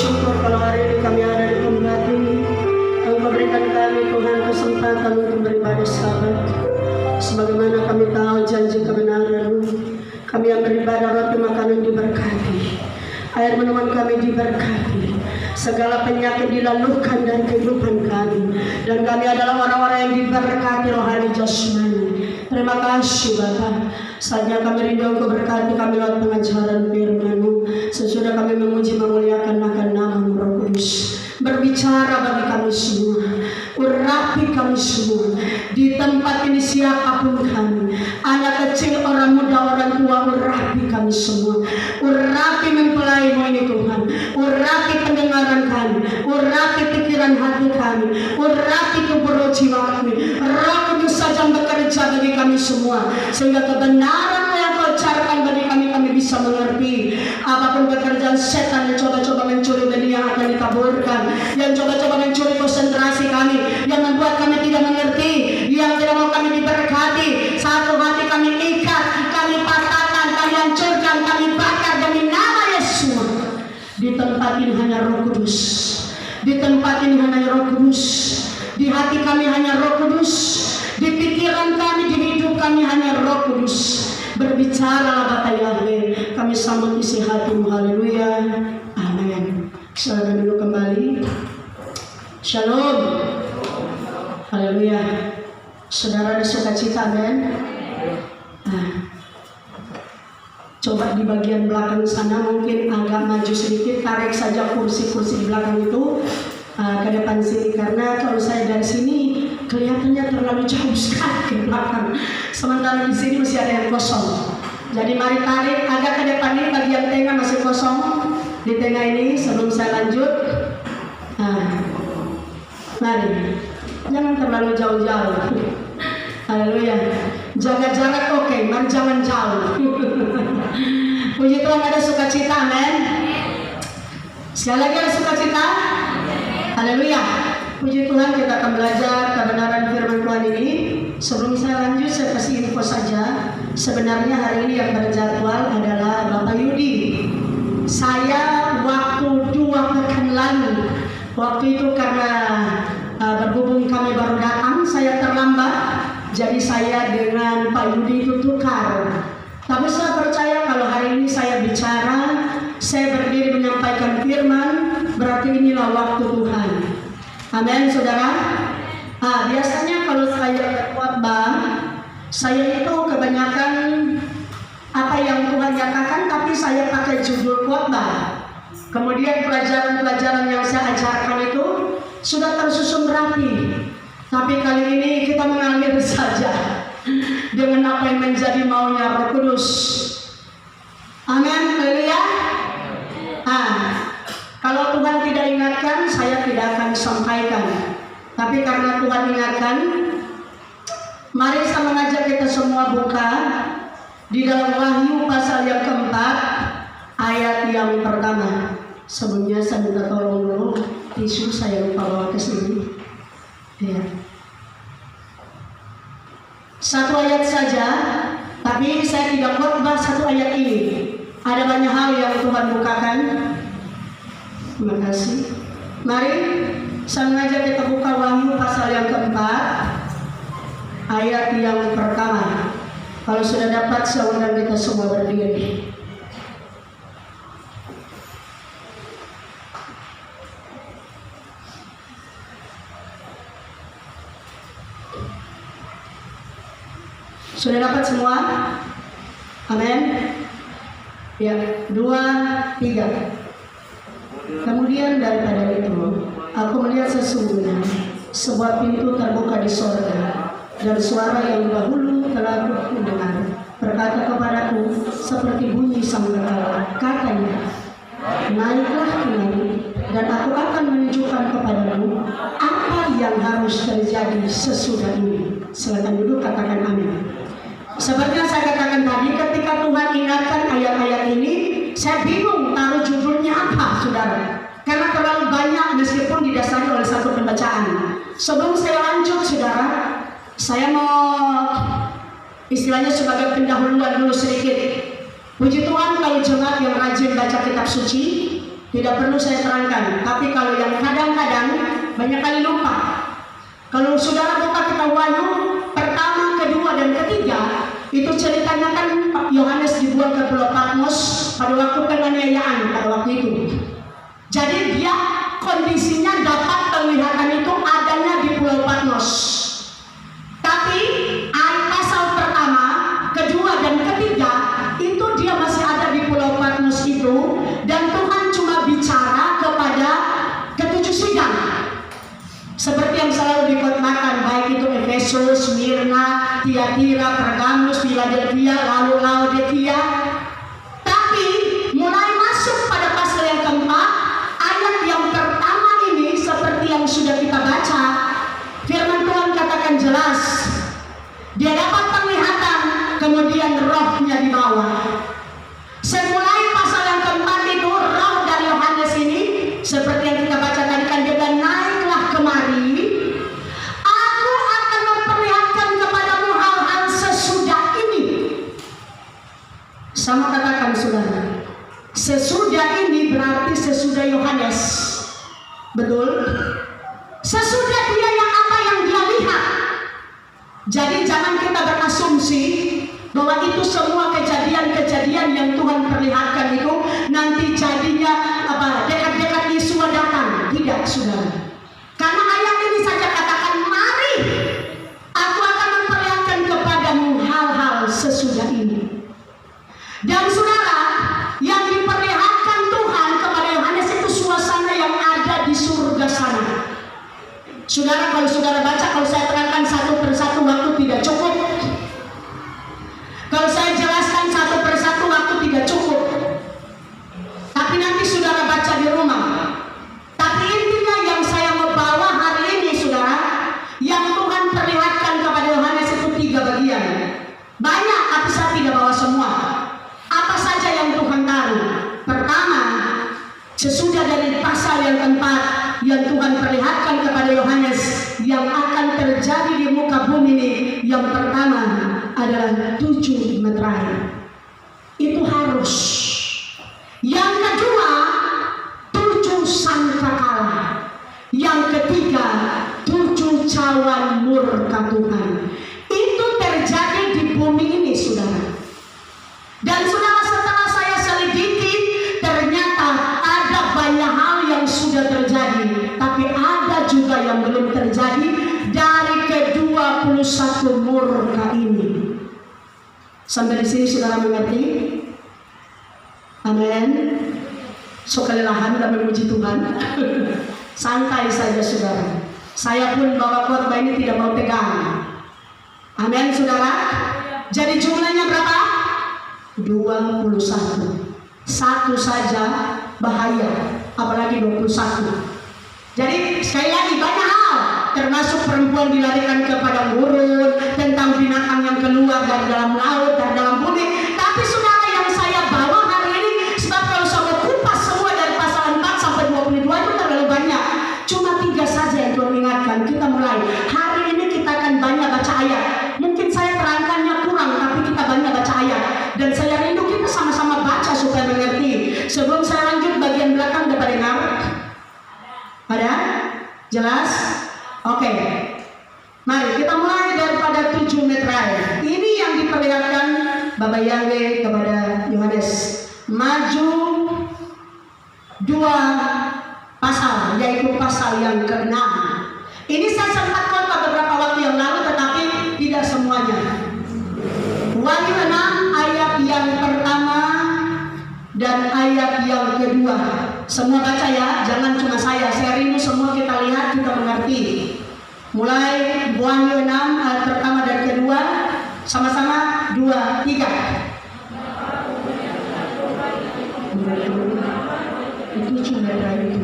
bersyukur kalau hari ini kami ada di tempat ini. Engkau berikan kami Tuhan kesempatan untuk beribadah Sabat. Sebagaimana kami tahu janji kebenaran, kami yang beribadah roti makanan diberkati, air minuman kami diberkati, segala penyakit dilalukan dari kehidupan kami, dan kami adalah orang-orang yang diberkati rohani jasmani. Terima kasih Bapa. Saatnya kami rindu Engkau berkati kami lewat pengajaran firman-Mu. Sesudah kami memuji memuliakan akan nama-Mu Roh Kudus, berbicara bagi kami semua, urapi kami semua di tempat ini, siapapun kami, anak kecil, orang muda, orang tua, urapi kami semua, urapi mempelai-Mu ini Tuhan, urapi pendengaran kami, urapi pikiran hati kami, urapi tubuh jiwa kami. Roh Kudus saja bekerja bagi kami semua, sehingga kebenaran yang Kau ajarkan bagi kami bisa mengerti. Apapun pekerjaan setan yang coba-coba mencuri benih yang akan ditaburkan, yang coba-coba mencuri konsentrasi kami, yang membuat kami tidak mengerti, yang tidak mau kami diberkati, satu hati kami ikat, kami patahkan, kami hancurkan, kami bakar demi nama Yesus. Di tempat ini hanya Roh Kudus, di tempat ini hanya Roh Kudus, di hati kami hanya Roh Kudus, di pikiran kami, di hidup kami hanya Roh Kudus. Berbicaralah Bapa Yahweh, kami sambut isi hati-Mu. Haleluya, amin. Silakan dulu kembali. Shalom, haleluya. Saudara ada sukacita, amin. Coba di bagian belakang sana mungkin agak maju sedikit, tarik saja kursi-kursi di belakang itu ke depan sini, karena kalau saya dari sini kelihatannya terlalu jauh sekali ke belakang, sementara di sini masih ada yang kosong. Jadi mari tarik agak ke depan ini, bagian tengah masih kosong di tengah ini sebelum saya lanjut. Mari, jangan terlalu jauh-jauh. Haleluya. Jaga jarak, oke, mari jangan jauh. Puji Tuhan, ada sukacita, amin. Sekali lagi ada sukacita. Haleluya. Puji Tuhan, kita akan belajar kebenaran firman Tuhan ini. Sebelum saya lanjut, saya kasih info saja. Sebenarnya hari ini yang berjadwal adalah Bapak Yudi. Saya waktu 2 pekan lalu, waktu itu karena berhubung kami baru datang, saya terlambat. Jadi saya dengan Pak Yudi itu tukar. Tapi saya percaya kalau hari ini saya bicara, saya berdiri menyampaikan firman, berarti inilah waktu Tuhan. Amin, saudara. Biasanya kalau saya berkhotbah, saya itu kebanyakan apa yang Tuhan nyatakan, tapi saya pakai judul khotbah. Kemudian pelajaran-pelajaran yang saya ajarkan itu sudah tersusun rapi. Tapi kali ini kita mengalir saja dengan apa yang menjadi maunya Roh Kudus. Amin, haleluya. Kalau Tuhan tidak ingatkan, saya tidak akan sampaikan. Tapi karena Tuhan ingatkan, mari saya mengajak kita semua buka di dalam Wahyu pasal yang keempat, ayat yang pertama. Sebelumnya saya minta tolong dulu, tisu saya lupa bawa ke sini. Ya. Satu ayat saja, tapi saya tidak khotbah satu ayat ini. Ada banyak hal yang Tuhan bukakan. Terima kasih. Mari saya mengajak kita buka Wahyu pasal yang keempat, ayat yang pertama. Kalau sudah dapat, saya undang kita semua berdiri. Sudah dapat semua? Amin. Ya, 2, 3. Kemudian daripada itu, aku melihat sesungguhnya sebuah pintu terbuka di sorga, dan suara yang dahulu telah aku dengar berkata kepadaku seperti bunyi sangkakala, katanya, naiklah kemari, dan aku akan menunjukkan kepadamu apa yang harus terjadi sesudah ini. Silakan duduk, katakan amin. Seperti yang saya katakan tadi, ketika Tuhan ingatkan ayat-ayat ini, saya bingung taruh judulnya apa, saudara. Karena terlalu banyak meskipun didasari oleh satu pembacaan. Sebelum saya lanjut, saudara, saya mau istilahnya sebagai pendahuluan dulu sedikit. Puji Tuhan kalau jemaat yang rajin baca kitab suci, Tidak perlu saya terangkan. Tapi kalau yang kadang-kadang banyak kali lupa. Kalau saudara buka kitab Wahyu pertama, kedua, dan ketiga, itu ceritanya kan Yohanes dibuang ke Pulau Patmos pada waktu penganiayaan pada waktu itu. Jadi dia kondisinya dapat penglihatan itu adanya di Pulau Patmos. Tapi pasal pertama, kedua, dan ketiga itu dia masih ada di Pulau Patmos itu, dan Tuhan cuma bicara kepada ketujuh sidang. Seperti yang selalu dikotbahkan, baik itu Efesus, Smyrna, Tiatira, Pergamus, Philadelphia, lalu Laodikia. Tapi mulai masuk pada pasal yang keempat, ayat yang pertama ini seperti yang sudah kita baca, firman Tuhan katakan jelas, dia dapat penglihatan, kemudian rohnya dibawa. Semulai pasal yang keempat itu, roh dari Yohanes ini, seperti yang kita baca tadi kan, dia bilang, naiklah kemari, aku akan memperlihatkan kepadamu hal-hal sesudah ini. Sama katakan saudara, sesudah ini berarti sesudah Yohanes. Betul? Sesudah dia yang apa yang dia lihat. Jadi jangan kita berasumsi bahwa itu semua kejadian-kejadian yang Tuhan perlihatkan itu nanti jadinya dekat-dekat Yesus datang. Tidak, saudara. Karena ayat ini saja katakan, mari aku akan memperlihatkan kepadamu hal-hal sesudah ini. Dan saudara, yang diperlihatkan Tuhan kepada Yohanes itu suasana yang ada di surga sana. Saudara, kalau saudara baca, kalau saya terangkan satu persatu waktu tidak cukup. Kalau saya jelaskan satu persatu waktu tidak cukup. Tapi nanti saudara baca di rumah. Tapi intinya yang saya mau bawa hari ini, saudara, yang Tuhan perlihatkan kepada Yohanes itu 3 bagian. Banyak, tapi saya tidak bawa semua. Apa saja yang Tuhan tahu? Pertama, sesudah dari pasal yang keempat, yang Tuhan perlihatkan kepada Yohanes yang akan terjadi di muka bumi ini, yang pertama adalah 7 meterai. Itu harus. Yang kedua, 7 sangkakala. Yang ketiga, 7 cawan murka Tuhan. Itu terjadi di bumi ini, saudara. Dan saudara, setelah saya selidiki, ternyata ada banyak hal yang sudah terjadi, tapi ada juga yang belum terjadi dari ke-21 murka ini. Sampai di sini saudara mengerti? Amin. So kelelahan dan memuji Tuhan. Santai saja saudara. Saya pun bawa khotbah ini tidak mau tegang. Amin saudara. Jadi jumlahnya berapa? 21. Satu saja bahaya, apalagi 21. Jadi sekali lagi banyak hal, termasuk perempuan dilarikan kepada gurun, tentang binatang yang keluar dari dalam laut, dari dalam bumi. Tapi saudara, yang saya bawa hari ini, sebab kalau saya kupas semua dari pasal 4 sampai 22 itu terlalu banyak. Cuma 3 saja yang Tuhan ingatkan. Kita mulai hari ini, kita akan banyak baca ayat. Mungkin saya terangkannya kurang, tapi kita banyak baca ayat. Dan saya rindu kita sama-sama baca supaya mengerti. Sebelum saya lanjut bagian belakang, dapat dengar? Ada? Jelas? Oke. Mari kita mulai daripada 7 meterai. Ini yang diperlihatkan Bapa Yahweh kepada Yohanes. Maju 2 pasal, yaitu pasal yang ke-6. Ini saya sempat khotbah beberapa waktu yang lalu, tetapi tidak semuanya. Wahyu 6 ayat yang pertama dan ayat yang kedua. Semua baca ya, jangan cuma saya rindu semua kita lihat, kita mengerti. Mulai Wahyu 6 ayat pertama dan kedua, sama-sama 2, 3. Itu cuma itu.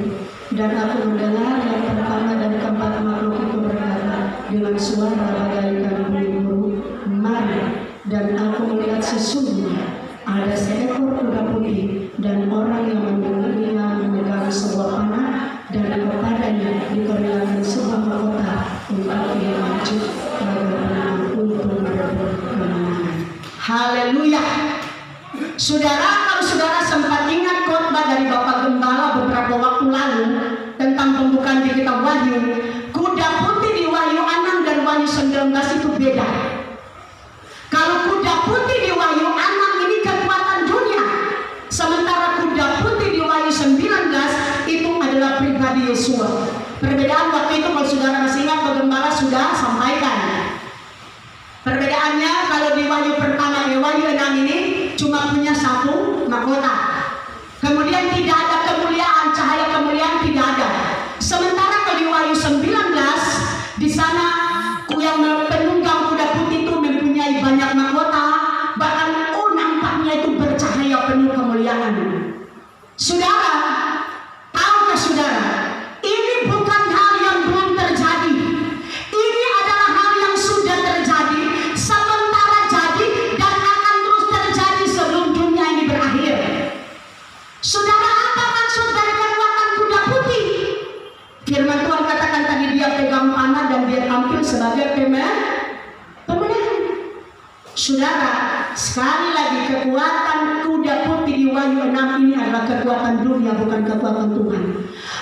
Dan aku mendengar yang pertama dan keempat makhluk itu berkata dengan suara bagaikan burung, mari. Dan aku melihat sesungguhnya ada seekor kuda putih, dan orang yang menungganginya memegang sebuah panah, dan kepadanya diperlihatkan sebuah mahkota untuk dia maju untuk merebut kemenangan. Haleluya. Saudara, kalau saudara sempat ingat khotbah dari Bapak Gembala tentang pembukaan di kitab Wahyu, kuda putih di Wahyu 6 dan Wahyu 19 itu beda. Kalau kuda putih di Wahyu 6 ini kekuatan dunia, sementara kuda putih di Wahyu 19 itu adalah pribadi Yesua. Perbedaan waktu itu, kalau saudara masih ingat, Pak Gembala sudah sampaikan. Perbedaannya, kalau di Wahyu pertama, Wahyu 6 ini cuma punya satu mahkota. Kemudian tidak ada kemuliaan, cahaya kemuliaan tidak ada. Sementara kalau di Wahyu 19, di sana yang penunggang kuda putih itu mempunyai banyak mahkota, bahkan nampaknya itu bercahaya penuh kemuliaan. Saudara, tahukah saudara, ini bukan hal yang belum terjadi. Ini adalah hal yang sudah terjadi, sementara jadi, dan akan terus terjadi sebelum dunia ini berakhir. Saudara, apa maksud dari kekuatan kuda putih? Firman Tuhan katakan tadi, dia pegang panah dan dia tampil sebagai pemenang. Saudara, sekali lagi, kekuatan kuda putih di Wahyu 6 ini adalah kekuatan dunia, bukan kekuatan Tuhan.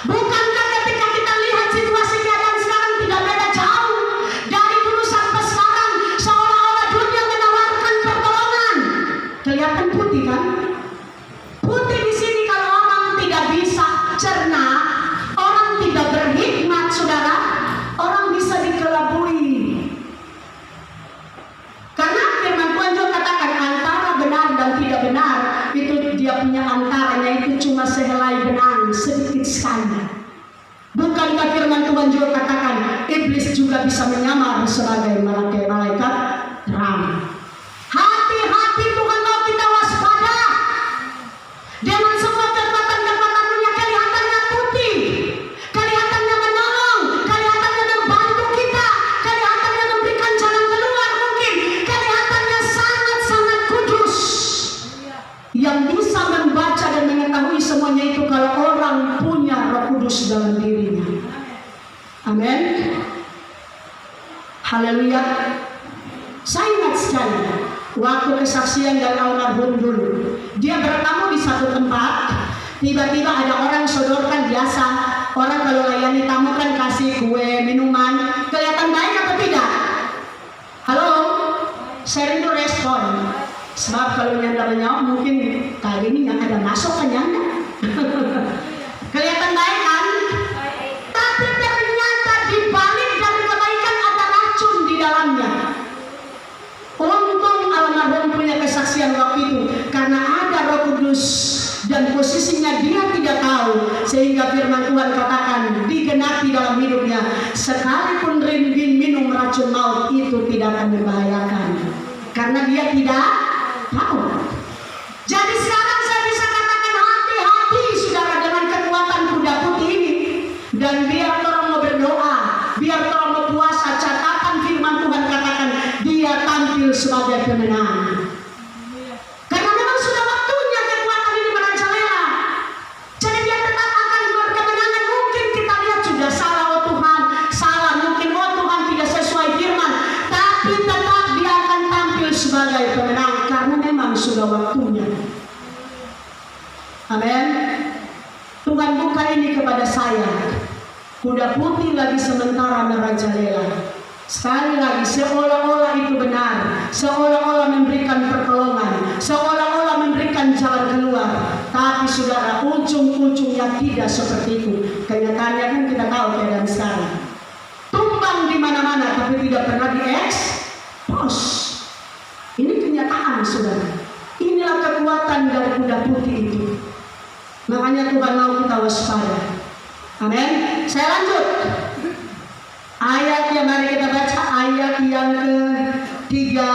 Bukankah ketika kita lihat situasi keadaan sekarang tidak beda jauh dari dulu sampai sekarang, seolah-olah dunia menawarkan pertolongan. Kelihatan putih kan? Putih di sini kalau orang tidak bisa cerna, orang tidak berhikmat, saudara, orang bisa dikelabui. Karena firman Tuhan juga katakan antara benar dan tidak benar, itu dia punya antaranya itu cuma sehelai benang, sedikit sekali. Bukankah firman Tuhan juga katakan iblis juga bisa menyamar sebagai malaikat terang. Hati-hati, Tuhan mau kita waspada. Dengan semua kekuatan-kekuatan dunia kelihatannya putih, kelihatannya menolong, kelihatannya membantu kita, kelihatannya memberikan jalan keluar, mungkin kelihatannya sangat-sangat kudus, yang bisa membaca dan mengetahui semuanya itu kalau orang punya Roh Kudus dalam dirinya. Amin. Haleluya. Saya ingat sekali waktu kesaksian dari almarhum dulu, dia bertamu di satu tempat, tiba-tiba ada orang sodorkan biasa. Orang kalau layani tamu kan kasih kue, minuman, kelihatan baik apa tidak? Halo, sering tuh respon. Sebab kalau nyanda menjawab mungkin kali ini yang ada masuk kan nyanda. Kelihatan baik kan? Tapi ternyata di balik dari kebaikan ada racun di dalamnya. Untung almarhum punya kesaksian waktu itu, karena ada Roh Kudus dan posisinya dia tidak tahu, sehingga firman Tuhan katakan digenapi dalam hidupnya, sekalipun ringgin minum racun maut itu tidak akan membahayakan, karena dia tidak tahu. Jadi sekarang saya bisa katakan hati-hati saudara dengan kekuatan kuda putih ini. Dan biar orang mau berdoa, biar orang mau puasa, catatan firman Tuhan katakan dia tampil sebagai pemenang. Karena memang sudah waktunya kekuatan ini merajalela. Jadi dia tetap akan berkemenangan. Mungkin kita lihat sudah salah, oh Tuhan, salah. Mungkin oh Tuhan tidak sesuai firman. Tapi tetap dia akan tampil sebagai pemenang. Karena memang sudah waktunya. Amin. Tuhan buka ini kepada saya. Kuda putih lagi sementara merajalela. Sekali lagi, seolah-olah itu benar, seolah-olah memberikan pertolongan, seolah-olah memberikan jalan keluar. Tapi saudara, ujung-ujungnya tidak seperti itu. Kenyataannya kan kita tahu keadaan sekarang. Tumbang di mana-mana tapi tidak pernah diekspos. Ini kenyataan saudara. Inilah kekuatan dari kuda putih itu. Makanya Tuhan mau kita waspada. Amin. Saya lanjut. Ayat yang mari kita baca, ayat yang ketiga,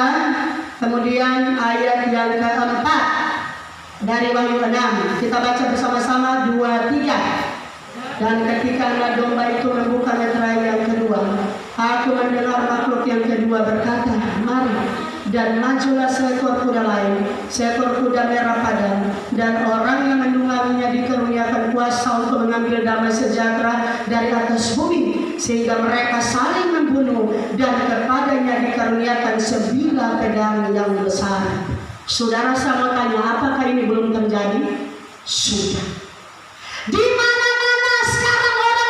kemudian ayat yang keempat dari Wahyu 6. Kita baca bersama-sama 2-3. Dan ketika domba itu membuka meterai yang kedua, aku mendengar makhluk yang kedua berkata, mari. Dan majulah seekor kuda lain, seekor kuda merah padam, dan orang yang menungganginya dikaruniakan kuasa untuk mengambil damai sejahtera dari atas bumi, sehingga mereka saling membunuh, dan kepadanya dikaruniakan sebilah pedang yang besar. Saudara, saya mau tanya, apakah ini belum terjadi? Sudah. Di mana-mana sekarang orang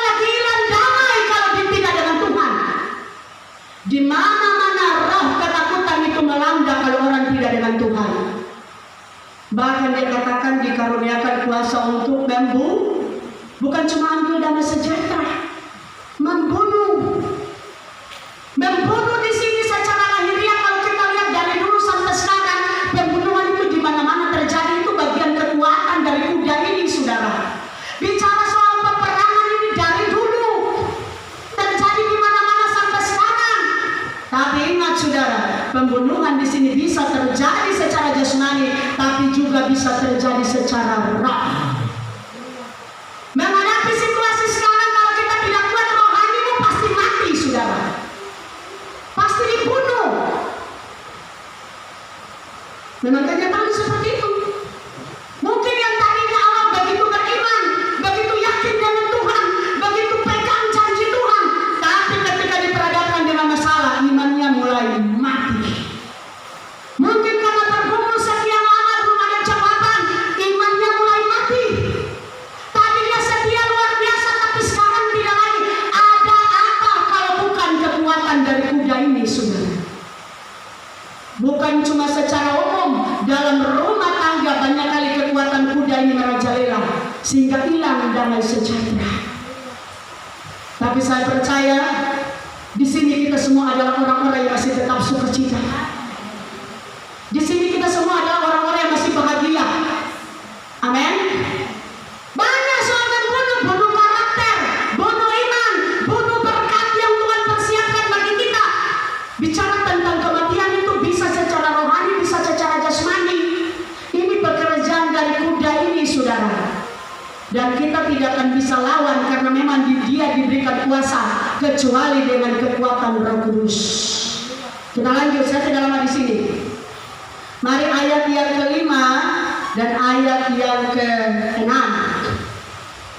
saudara, pembunuhan di sini bisa terjadi secara jasmani, tapi juga bisa terjadi secara roh. Menghadapi situasi sekarang, kalau kita tidak kuat rohanimu, pasti mati, saudara. Pasti dibunuh. Memang kenyataan seperti itu. Mungkin yang tadinya awal begitu beriman, begitu yakin dengan Tuhan, begitu pegang janji Tuhan, tapi ketika diperhadapkan dengan masalah, imannya mulai mati. Mungkin karena bergumul sekian lama belum ada jawaban, imannya mulai mati. Tadinya setia luar biasa, tapi sekarang tidak lagi. Ada apa kalau bukan kekuatan dari kuda ini, saudara? Bukan cuma secara umum, dalam rumah tangga banyak kali kekuatan kuda ini merajalela sehingga hilang damai sejahtera. Tapi saya percaya di sini kita semua adalah orang-orang yang masih tetap sukacita. Di sini kita semua adalah orang-orang yang masih bahagia. Amin. Banyak soal bunuh karakter, bunuh iman, bunuh berkat yang Tuhan persiapkan bagi kita. Bicara tentang kematian itu bisa secara rohani, bisa secara jasmani. Ini pekerjaan dari kuda ini, saudara. Dan kita tidak akan bisa lawan karena memang dia diberikan kuasa kecuali dengan kekuatan Roh Kudus. Kita lanjut, saya tidak lama di sini. Mari ayat yang kelima dan ayat yang ke-6.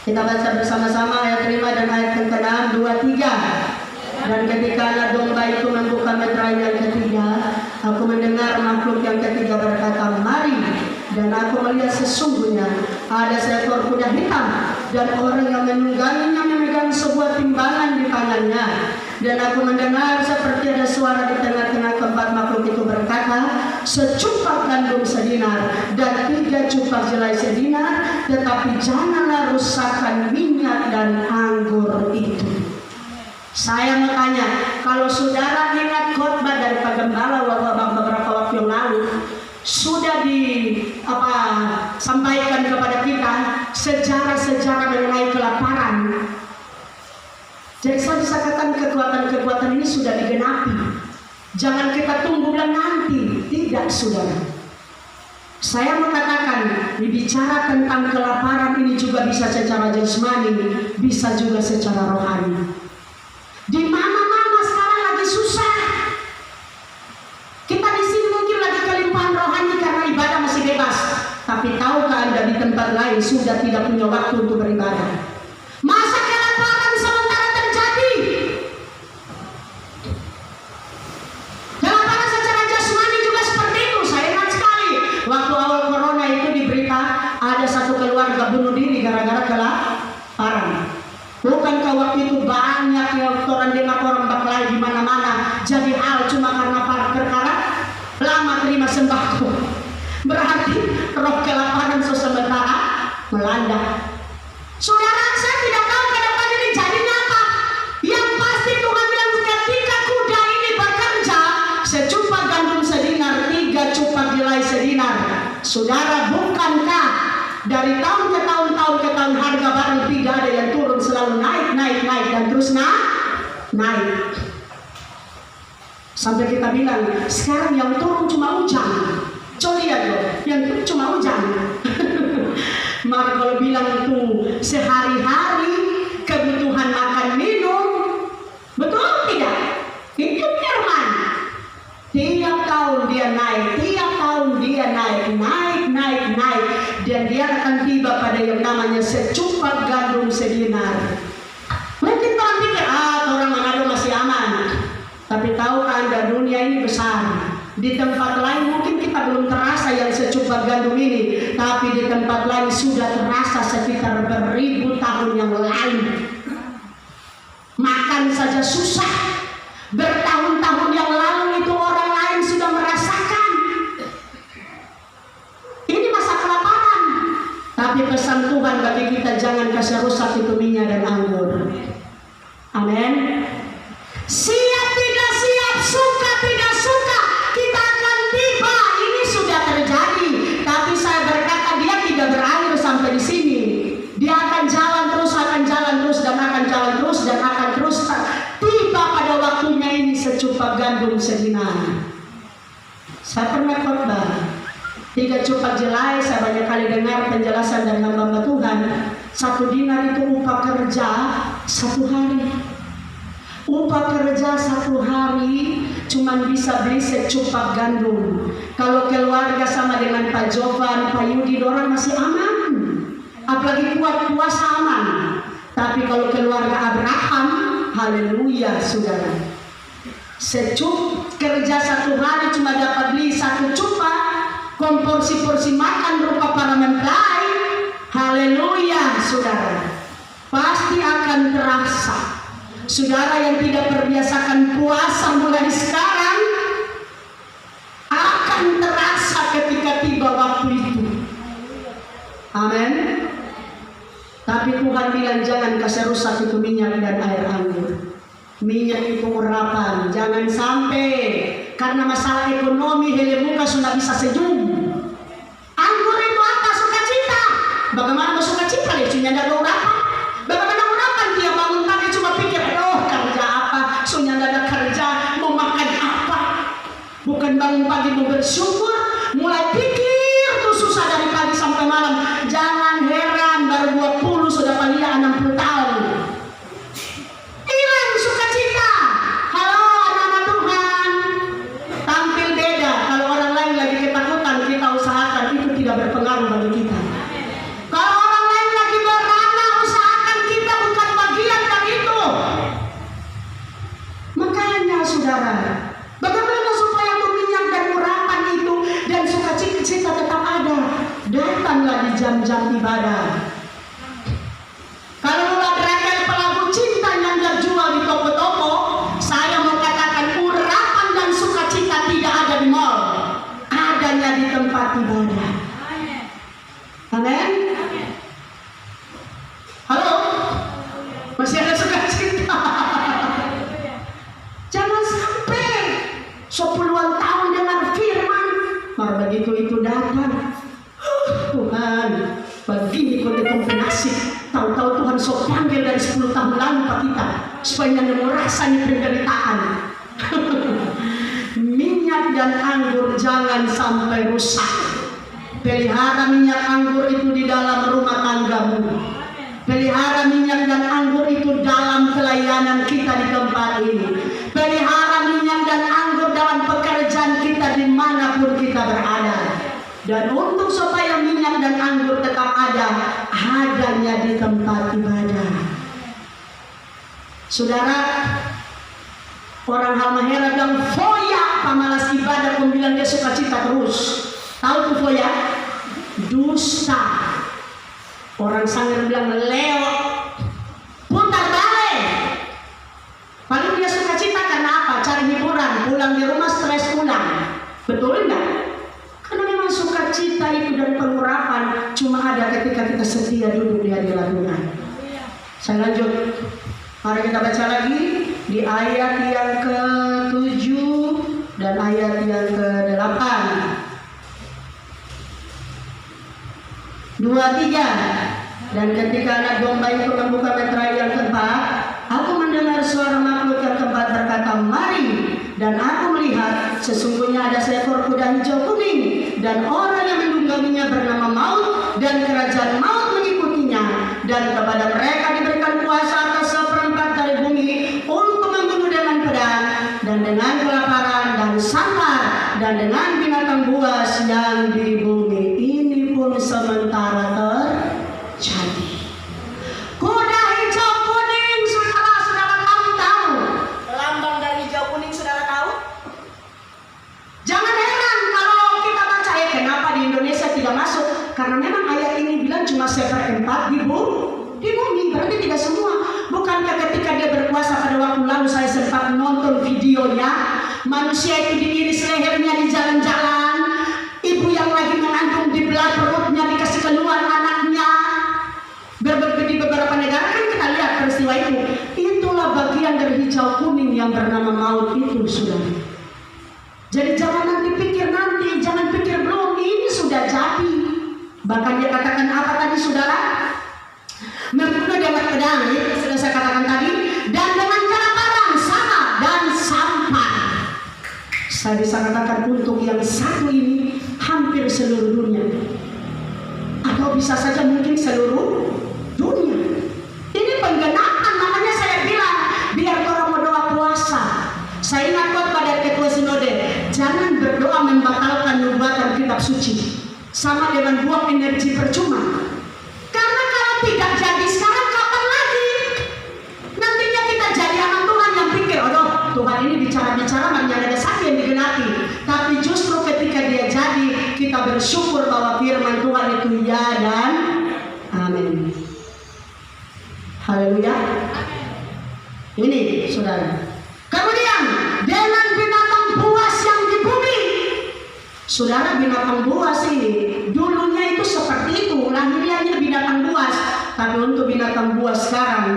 Kita baca bersama-sama ayat kelima dan ayat yang ke-6, 2, 3. Dan ketika anak domba itu membuka meterai yang ketiga, aku mendengar makhluk yang ketiga berkata, mari. Dan aku melihat sesungguhnya ada seekor kuda hitam, dan orang yang menungganginya memegang sebuah timbangan di tangannya. Dan aku mendengar seperti ada suara di tengah-tengah keempat makhluk itu berkata, secupak gandum sedinar dan 3 cupak jelai sedinar, tetapi janganlah rusakkan minyak dan anggur itu. Saya mau tanya, kalau saudara ingat khotbah dari Pak Gembala beberapa waktu yang lalu, sudah sampaikan kepada kita sejarah-sejarah mengenai kelaparan. Jadi saya bisa katakan kekuatan-kekuatan ini sudah digenapi. Jangan kita tunggu dan nanti, tidak, saudara. Saya mengatakan, bicara tentang kelaparan ini juga bisa secara jasmani, bisa juga secara rohani. Di mana-mana sekarang lagi susah. Kita di sini mungkin lagi kelimpahan rohani karena ibadah masih bebas. Tapi tahukah Anda di tempat lain sudah tidak punya waktu untuk beribadah? Masa kelaparan sementara terjadi? Kelaparan secara jasmani juga seperti itu. Saya ingat sekali waktu awal corona itu di berita ada satu keluarga bunuh diri gara-gara kelaparan. Bukankah waktu itu banyak yang orang dengar orang berkelahi di mana-mana jadi hal cuma karena perkara lama terima sembako. Berarti roh kelaparan sementara melanda. Saudara, saya tidak tahu ke depan ini jadinya apa. Yang pasti Tuhan bilang ketika kuda ini bekerja, secupak gandum sedinar, 3 cupak jelai sedinar. Saudara, bukankah dari tahun ke tahun harga barang tidak ada yang turun, selalu naik dan terus naik. Sampai kita bilang sekarang yang turun cuma hujan. Coba lihat loh, yang turun cuma hujan. Maka kalau bilang itu sehari-hari kebutuhan makan minum, betul tidak? Itu firman. Tiap tahun dia naik, naik. Dan dia akan tiba pada yang namanya secupak gandum sedinar. Mungkin orang pikir, orang Manado masih aman. Tapi tahukah Anda, dunia ini besar. Di tempat lain mungkin kita belum terasa yang secupak gandum ini, tapi di tempat lain sudah terasa sekitar beribu tahun yang lalu. Makan saja susah. Bertahun-tahun yang lalu itu orang lain sudah merasakan. Ini masa kelaparan. Tapi pesan Tuhan bagi kita, jangan kasih rusak itu minyak dan anggur. Amin. Siap tidak siap, suka tidak suka, kita akan tiba. Ini sudah terjadi. Tapi saya berkata dia tidak berakhir sampai di sini. Dia akan jalan terus dan akan jalan terus dan akan terus tiba pada waktunya ini secupak gandum sedinan. Saya pernah khotbah 3 cupak jelai. Saya banyak kali dengar penjelasan dari hamba Tuhan. 1 dinar itu upah kerja 1 hari. Upah kerja 1 hari cuma bisa beli secupak gandum. Kalau keluarga sama dengan Pak Jovan, Pak Yudi, orang masih aman. Apalagi kuat puasa aman. Tapi kalau keluarga Abraham, haleluya saudara. Kerja 1 hari cuma dapat beli 1 cupak. Porsi-porsi makan berupa para mempelai. Haleluya saudara. Pasti akan terasa. Saudara yang tidak terbiasakan puasa mulai sekarang, akan terasa ketika tiba waktu itu. Amin. Tapi Tuhan bilang jangan kasih rusak itu minyak dan air anggur. Minyak itu urapan. Jangan sampai karena masalah ekonomi hele muka sudah bisa senyum. Anggur itu apa? Sukacita. Bagaimana mau sukacita? Dia ada urapan. Bagaimana urapan? Dia bangun pagi cuma pikir, aduh kerja apa? Sunya ada kerja, mau makan apa? Bukan bangun pagi mau bersyukur, mulai pikir tuh susah dari pagi sampai malam. Jangan heran baru 20 sudah paling 60 tahun. Hilang sukacita. Halo anak-anak Tuhan. Tampil beda. Kalau orang lain lagi ketakutan, kita usahakan itu tidak berpengaruh bagi kita. Kalau orang lain lagi berana, usahakan kita bukan bagian dari itu. Makanya saudara, bagaimana supaya minyak dan urapan itu dan sukacita tetap ada? Datanglah di jam-jam ibadah. Kalau mulai berakhir pelaku cinta yang terjual di toko-toko, saya mau katakan urapan dan sukacita tidak ada di mall, adanya di tempat ibadah. Amin. Halo, masih ada sukacita. Jangan sampai 10-an tahun dengar firman, baru begitu itu datang. Tuhan, begini kau dikonfirmasi. Tahu-tahu Tuhan sok panggil dari 10 tahun lalu Pak kita, supaya Anda merasanya penderitaan. Minyak dan anggur jangan sampai rusak. Pelihara minyak anggur itu di dalam rumah tanggamu. Pelihara minyak dan anggur itu dalam pelayanan kita di tempat ini. Pelihara minyak dan anggur dalam pekerjaan kita dimanapun kita berada. Dan untuk supaya minyak dan anggur tetap ada, adanya di tempat ibadah. Saudara, orang Halmahera bilang foya pamalas ibadah, pembilang dia sukacita terus. Tahu tuh foya? Dusta. Orang Sangir bilang leo, putar balik. Paling dia sukacita karena apa? Cari hiburan, pulang di rumah stres pulang. Betul enggak? Karena memang sukacita itu dan pengurapan cuma ada ketika kita setia duduk di hadirat Tuhan. Saya lanjut. Mari kita baca lagi di ayat yang ke-7 dan ayat yang ke-8. 2, 3. Dan ketika anak domba itu membuka meterai yang keempat, aku mendengar suara makhluk yang keempat berkata, mari. Dan aku melihat sesungguhnya ada seekor kuda hijau kuning, dan orang yang menungganginya bernama Maut, dan kerajaan Maut mengikutinya. Dan kepada mereka diberikan kuasa atas 1/4 dari bumi untuk membunuh dengan pedang, dan dengan kelaparan, dan sampar, dan dengan binatang buas yang di bumi. Ini pun sementara terjadi. Kuda hijau kuning, saudara tahu. Lambang dari hijau kuning saudara tahu? Jangan heran kalau kita baca kenapa di Indonesia tidak masuk. Karena memang ayat ini bilang cuma 1/4 di bumi. Berarti tidak semua. Bukankah ketika dia berkuasa pada waktu lalu saya sempat nonton videonya, manusia itu diiris lehernya di jalan-jalan, ibu yang lagi mengandung dibelah perutnya dikasih keluar anaknya. Di beberapa negara kan kita lihat peristiwa itu. Itulah bagian dari hijau kuning yang bernama Maut itu, saudara. Jadi jangan jangan pikir belum, ini sudah jadi. Bahkan dia katakan apa tadi saudara? Membunuh dengan pedang, itu sudah saya katakan tadi. Dan dengan kelaparan sama dan sampah. Saya bisa katakan untuk yang satu ini hampir seluruh dunia, atau bisa saja mungkin seluruh dunia. Ini penggenapan, makanya saya bilang biar orang berdoa puasa. Saya ingat pada ketua sinode, jangan berdoa membatalkan nubuatan kitab suci, sama dengan buang energi percuma. Karena kalau tidak jadi sekarang, kapan lagi? Nantinya kita jadi anak Tuhan yang pikir, oh Tuhan ini bicara-bicara ada satu yang digenapi. Tapi justru ketika dia jadi, kita bersyukur bahwa firman Tuhan itu ya dan amin. Haleluya. Ini saudara. Kemudian dengan binatang buas yang di bumi. Saudara, binatang buas ini dulunya itu seperti itu, lahirnya binatang buas. Tapi untuk binatang buas sekarang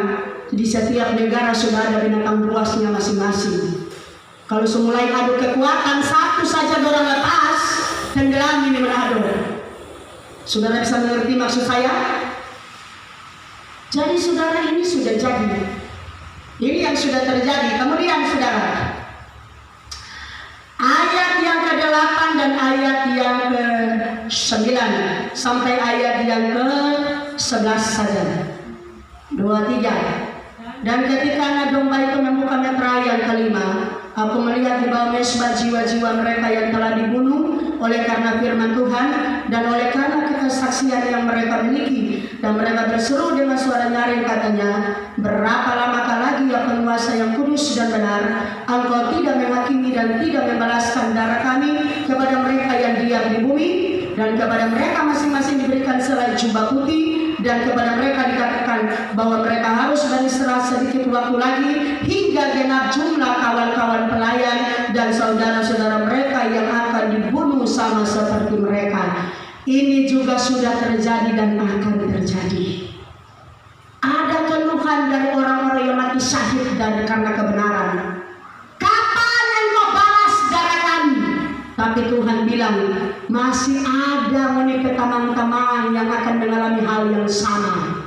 di setiap negara sudah ada binatang buasnya masing-masing. Kalau semulai adu kekuatan, satu saja orang lepas, tenggelam ini menado. Saudara bisa mengerti maksud saya? Jadi saudara, ini sudah jadi. Ini yang sudah terjadi. Kemudian saudara, ayat yang ke-8 dan ayat yang ke-9 sampai ayat yang ke-11 saja. 2, 3. Dan ketika anak domba itu membuka meterai yang kelima, aku melihat di bawah mesbah jiwa-jiwa mereka yang telah dibunuh oleh karena firman Tuhan dan oleh karena kesaksian yang mereka miliki. Dan mereka berseru dengan suara nyaring, katanya, berapa lamakah lagi ya penguasa yang kudus dan benar, engkau tidak menghakimi dan tidak membalaskan darah kami kepada mereka yang diam di bumi, dan kepada mereka masing-masing diberikan selai jubah putih, dan kepada mereka dikatakan bahwa mereka harus beristirahat sedikit waktu lagi hingga genap jumlah kawan-kawan pelayan dan saudara-saudara mereka yang akan dibunuh sama seperti mereka. Ini juga sudah terjadi dan akan terjadi. Ada keluhan dari orang-orang yang mati syahid dan karena kebenaran. Kapan engkau balas darah kami? Tapi Tuhan bilang, masih ada menikah teman-teman yang akan mengalami hal yang sama.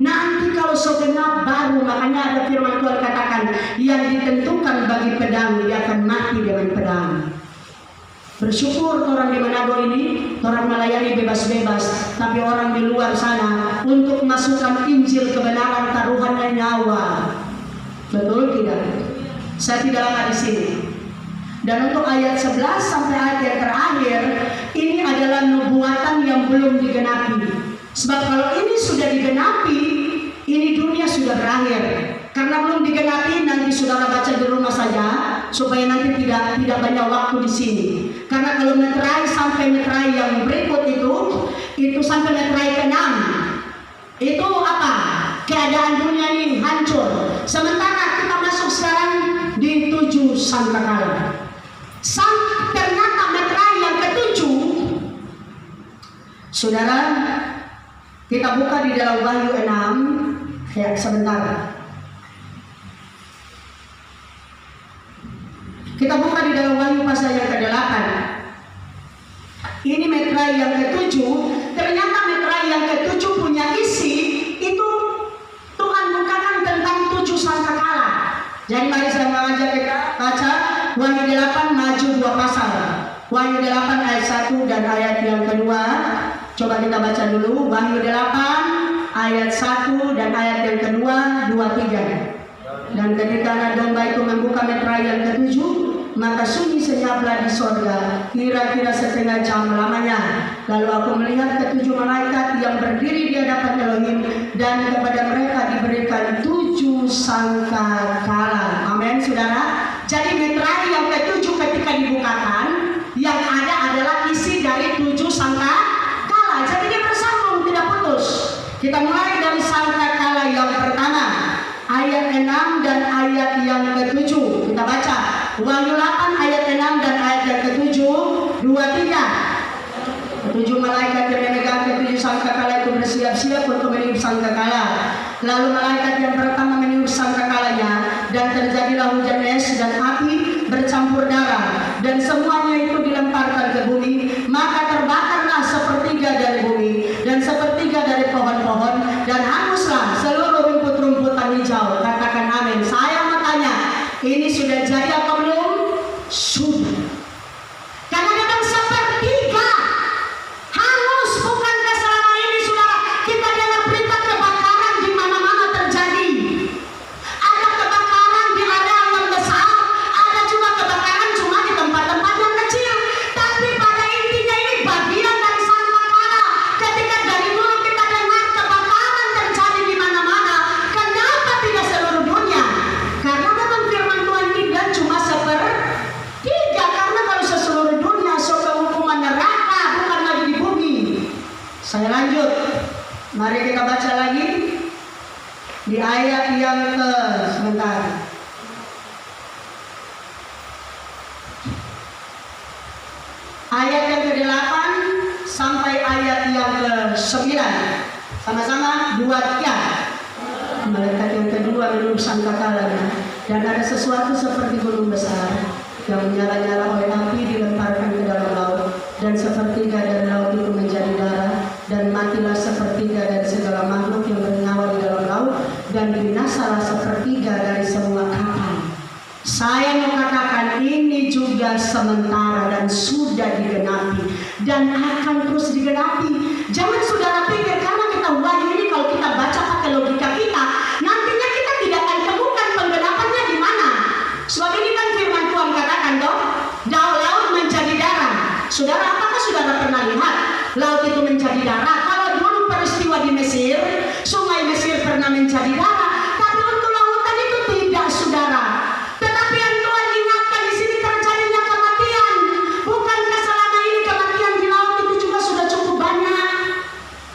Nanti kalau segenap baru, makanya ada firman Tuhan katakan, yang ditentukan bagi pedang, dia akan mati dengan pedang. Bersyukur orang di Manado ini, orang melayani bebas-bebas, tapi orang di luar sana untuk masukkan Injil kebenaran taruhannya nyawa. Betul tidak? Saya tidak lama di sini. Dan untuk ayat 11 sampai ayat yang terakhir, ini adalah nubuatan yang belum digenapi. Sebab kalau ini sudah digenapi, ini dunia sudah berakhir. Karena belum digenapi, nanti saudara baca di rumah saja, supaya nanti tidak banyak waktu di sini. Karena kalau meterai sampai meterai yang berikut itu sampai meterai ke-6, itu apa? Keadaan dunia ini hancur. Sementara kita masuk sekarang di 7 sangkakala. Ternyata meterai yang ke-7, saudara, kita buka di dalam Wahyu 6, ya sebentar. Kita buka di dalam Wahyu pasal yang ke-8. Ini meterai yang ke-7. Ternyata meterai yang ke-7 punya isi, itu Tuhan bukakan tentang 7 sangkakala. Jadi mari saya mengajak kita baca Wahyu 8, maju 2 pasal. Wahyu 8 ayat 1 dan ayat yang kedua. Coba kita baca dulu. Wahyu 8 ayat 1 dan ayat yang kedua, 2, 3. Dan ketika anak domba itu membuka meterai yang ke-7, maka sunyi senyaplah di sorga, kira-kira setengah jam lamanya. Lalu aku melihat ke-7 malaikat yang berdiri di hadapan Elohim, dan kepada mereka diberikan 7 sangkakala. Amin, saudara. Jadi meterai yang ke-7 ketika dibukakan, yang ada adalah isi dari 7 sangkakala. Jadi dia bersambung, tidak putus. Kita mulai dari sangkakala yang pertama, ayat 6 dan ayat yang ke-7. Kita baca Wahyu 8 ayat 6 dan ayat yang ke-7, 2, 3. 7 malaikat yang memegang ke-7 sangkakala itu bersiap-siap untuk meniup sangkakala. Lalu malaikat yang pertama meniup sangkakalanya, dan terjadilah hujan es dan api bercampur darah, dan semuanya itu dilemparkan ke bumi. Maka terbakarlah sepertiga dari bumi dan sepertiga dari pohon-pohon, dan hanguslah seluruh rumput-rumputan hijau. Katakan amin. Saya mau tanya, ini sudah jadi atau belum? Sudah. Mari kita baca lagi di ayat yang ke sebentar. Ayat yang ke-8 sampai ayat yang ke-9. Sama-sama 2-3. Malaikat yang kedua minum sangkakalanya, dan ada sesuatu seperti gunung besar yang menyala-nyala oleh api dilemparkan ke dalam laut, dan sepertiga dari laut itu menjadi darah, dan matilah sepertiga dari segala makhluk yang bernyawa di dalam laut, dan binasalah sepertiga dari semua kapal. Saya mau katakan ini juga sementara dan sudah digenapi dan akan terus digenapi. Jangan saudara pikir karena kita wahyu ini kalau kita baca pakai logika kita, nantinya kita tidak akan temukan penggenapannya di mana. Sebab ini kan firman Tuhan katakan toh, laut menjadi darah. Saudara, apakah saudara pernah lihat laut itu menjadi darah? Kalau dulu peristiwa di Mesir, sungai Mesir pernah menjadi darah, tapi untuk lautan itu tidak, saudara. Tetapi yang Tuhan ingatkan di sini terjadinya kematian. Bukankah selama ini kematian di laut itu juga sudah cukup banyak?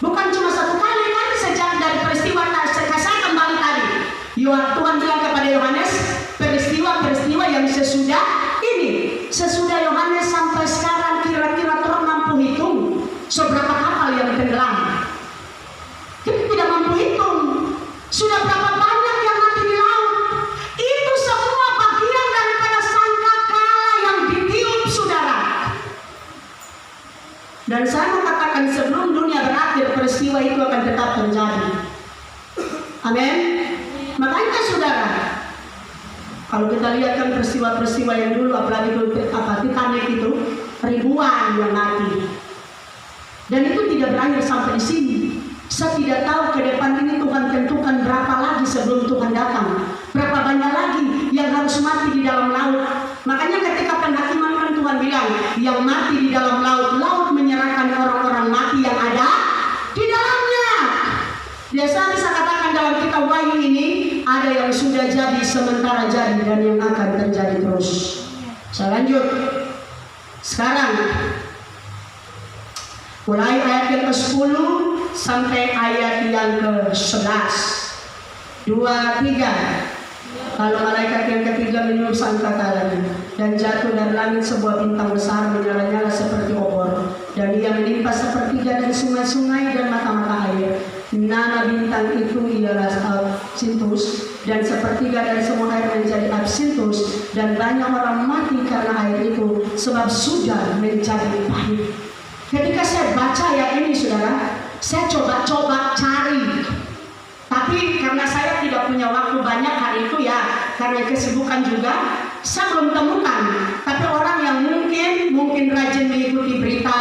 Bukan cuma satu kali kan, sejak dari peristiwa saya kembali tadi. Tuhan bilang kepada Yohanes, peristiwa yang sesudah ini, sesudah Yohanes sampai sekarang kira-kira Tuhan mampu hitung seberapa kapal yang tenggelam. Kita tidak mampu hitung sudah berapa banyak yang mati di laut. Itu semua bagian daripada sangkakala yang ditiup, saudara. Dan saya mengatakan sebelum dunia berakhir, peristiwa itu akan tetap terjadi. Amin. Makanya saudara, kalau kita lihat kan peristiwa-peristiwa yang dulu, apalagi Titanic itu ribuan yang mati, dan itu tidak berakhir sampai di sini. Saya tidak tahu ke depan ini Tuhan tentukan berapa lagi sebelum Tuhan datang, berapa banyak lagi yang harus mati di dalam laut. Makanya ketika penghakiman kan Tuhan bilang, yang mati di dalam laut, laut menyerahkan orang-orang mati yang ada di dalamnya. Biasa bisa katakan dalam kitab Wahyu ini, ada yang sudah jadi, sementara jadi, dan yang akan terjadi terus. Saya lanjut. Sekarang mulai ayat yang ke-10 sampai ayat yang ke-11. 2-3. Lalu malaikat yang ketiga minum sangkakalanya, dan jatuh dari langit sebuah bintang besar menyala-nyala seperti obor, dan ia menimpa sepertiga dari sungai-sungai dan mata-mata air. Nama bintang itu ialah Absinthus, dan sepertiga dari semua air menjadi Absinthus, dan banyak orang mati karena air itu, sebab sudah menjadi pahit. Ketika saya baca ayat ini, saudara, saya coba cari. Tapi karena saya tidak punya waktu banyak hari itu ya, karena kesibukan juga, saya belum temukan. Tapi orang yang mungkin rajin mengikuti berita,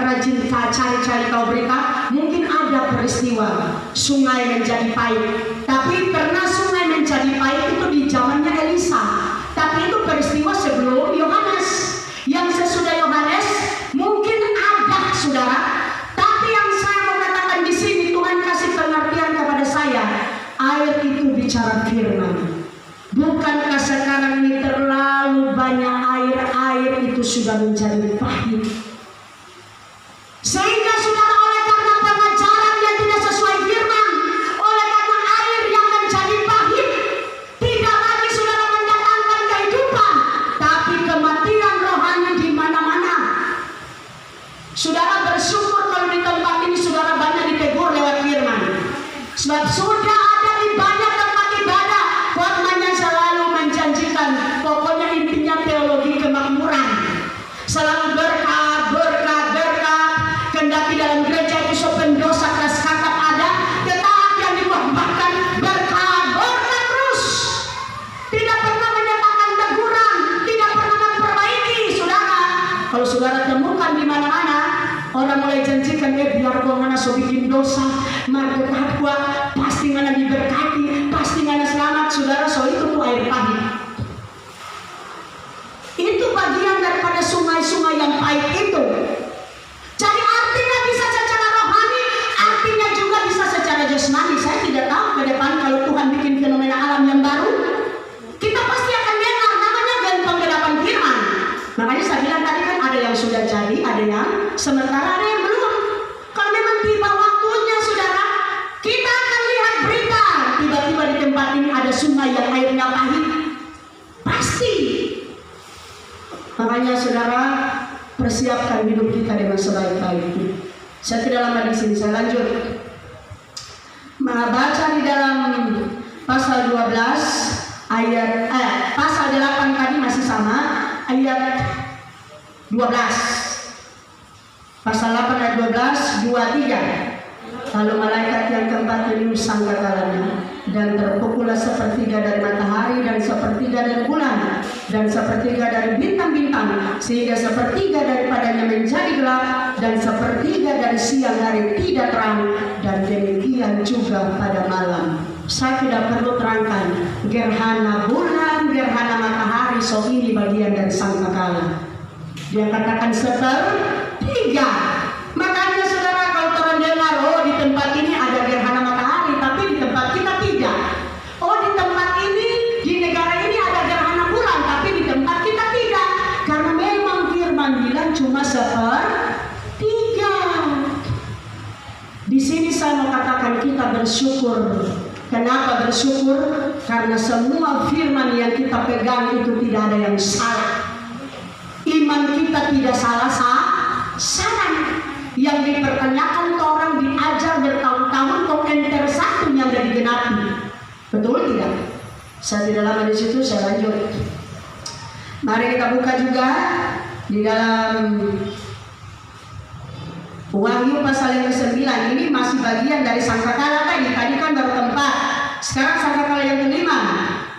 rajin cari-cari tahu berita, mungkin ada peristiwa sungai menjadi pahit. Tapi pernah sungai menjadi pahit itu di zamannya Elisa. Tapi itu peristiwa sebelum Yohanes. Yang sesudah Yohanes mungkin ada, saudara. Tapi yang saya mau katakan di sini, Tuhan kasih pengertian kepada saya, air itu bicara firman. Bukankah sekarang ini terlalu banyak air itu sudah menjadi pahit, sehingga saudara, oleh karena pengajaran yang tidak sesuai firman, oleh karena air yang menjadi pahit, tidak lagi saudara mendatangkan kehidupan, tapi kematian rohani di mana-mana. Saudara bersyukur kalau di tempat ini saudara banyak ditegur lewat firman, sebab sudah ada di banyak tempat ibadah khotbahnya selalu menjanjikan, pokoknya intinya teologi kemakmuran, selalu berkat, kendati dalam gereja itu sependosa keras kakap ada, tetapi yang dibuat-buatkan berkat terus, tidak pernah menyatakan teguran, tidak pernah memperbaiki. Saudara, kalau saudara temukan di mana-mana orang mulai janjikan, biar kau mana so bikin dosa, market gua pasti mana diberkati, pasti mana selamat. Saudara, so itu tuh air pahit. Itu bagian daripada sungai-sungai yang pahit itu. Jadi artinya bisa secara rohani, artinya juga bisa secara jasmani. Saya tidak tahu ke depan kalau Tuhan bikin fenomena alam yang baru, kita pasti akan dengar namanya penggenapan firman. Makanya saya bilang tadi kan ada yang sudah jadi, ada yang sementara, ada yang belum. Kalau memang tiba waktunya, saudara, sungai yang airnya pahit? Pasti. Makanya saudara, persiapkan hidup kita dengan sebaik-baiknya. Saya tidak lama di sini, saya lanjut. Baca di dalam pasal 12 ayat pasal 8 tadi masih sama, ayat 12. Pasal 8 ayat 12, 23. Lalu malaikat yang keempat meniup sangkakalanya, dan terpukullah sepertiga dari matahari, dan sepertiga dari bulan, dan sepertiga dari bintang-bintang, sehingga sepertiga daripadanya menjadi gelap, dan sepertiga dari siang hari tidak terang, dan demikian juga pada malam. Saya tidak perlu terangkan gerhana bulan, gerhana matahari, so ini bagian dari sangkakala. Dia katakan sepertiga. Makanya saudara, kalau orang dengar, oh di tempat ini ada gerhana matahari, tapi di tempat kita tidak. Oh di tempat ini, di negara ini ada gerhana bulan, tapi di tempat kita tidak. Karena memang firman bilang cuma sepertiga. Di sini saya mau katakan kita bersyukur. Kenapa bersyukur? Karena semua firman yang kita pegang itu tidak ada yang salah. Iman kita tidak salah. Yang dipertanyakan orang diajar bertahun-tahun kok enter satu yang dari digenapi. Betul tidak? Saya tidak lama di situ, saya lanjut. Mari kita buka juga di dalam Wahyu pasal yang ke-9. Ini masih bagian dari sangkakala tadi. Tadi kan baru keempat. Sekarang sangkakala yang ke-5.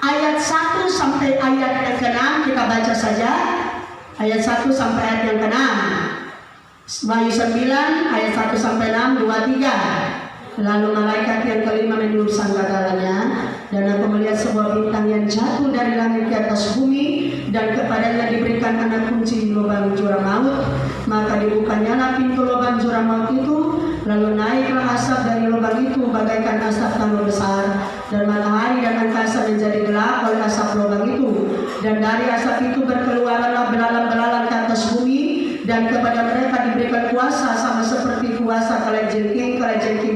Ayat 1 sampai ayat yang ke-6 kita baca saja. Ayat 1 sampai ayat yang ke-6. Wahyu 9 ayat 1 sampai 6, 2, 3. Lalu malaikat yang kelima meniup sangkakalanya, dan aku melihat sebuah bintang yang jatuh dari langit ke atas bumi, dan kepadanya diberikan anak kunci di lubang jurang maut. Maka dibukanyalah pintu lubang jurang maut itu, lalu naiklah asap dari lubang itu bagaikan asap tanah besar, dan matahari dan angkasa menjadi gelap oleh asap lubang itu. Dan dari asap itu berkeluaranlah belalang-belalang ke atas bumi, dan kepada mereka diberikan kuasa sama seperti kuasa kalajengking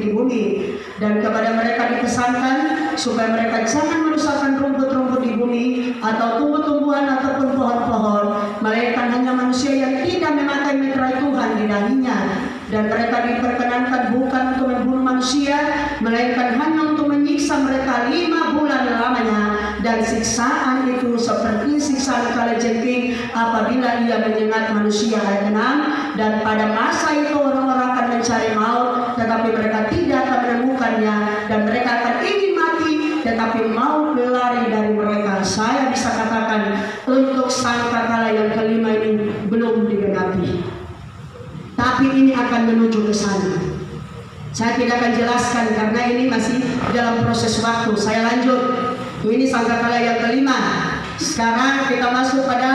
di bumi. Dan kepada mereka dipesankan supaya mereka jangan merusakkan rumput-rumput di bumi atau tumbuh-tumbuhan ataupun pohon-pohon, melainkan hanya manusia yang tidak memakai mitra Tuhan di dahinya. Dan mereka diperkenankan bukan untuk membunuh manusia, melainkan hanya untuk menyiksa mereka 5 bulan lamanya. Dan siksaan itu seperti siksaan kalajengking apabila ia menyengat manusia. Ayat 6. Dan pada masa itu orang-orang akan mencari maut, tetapi mereka tidak akan menemukannya, dan mereka akan ingin mati, tetapi maut berlari dari mereka. Saya bisa katakan untuk sangkakala yang kelima ini belum digenapi, tapi ini akan menuju ke sana. Saya tidak akan jelaskan karena ini masih dalam proses waktu. Saya lanjut. Ini sangkakala yang kelima. Sekarang kita masuk pada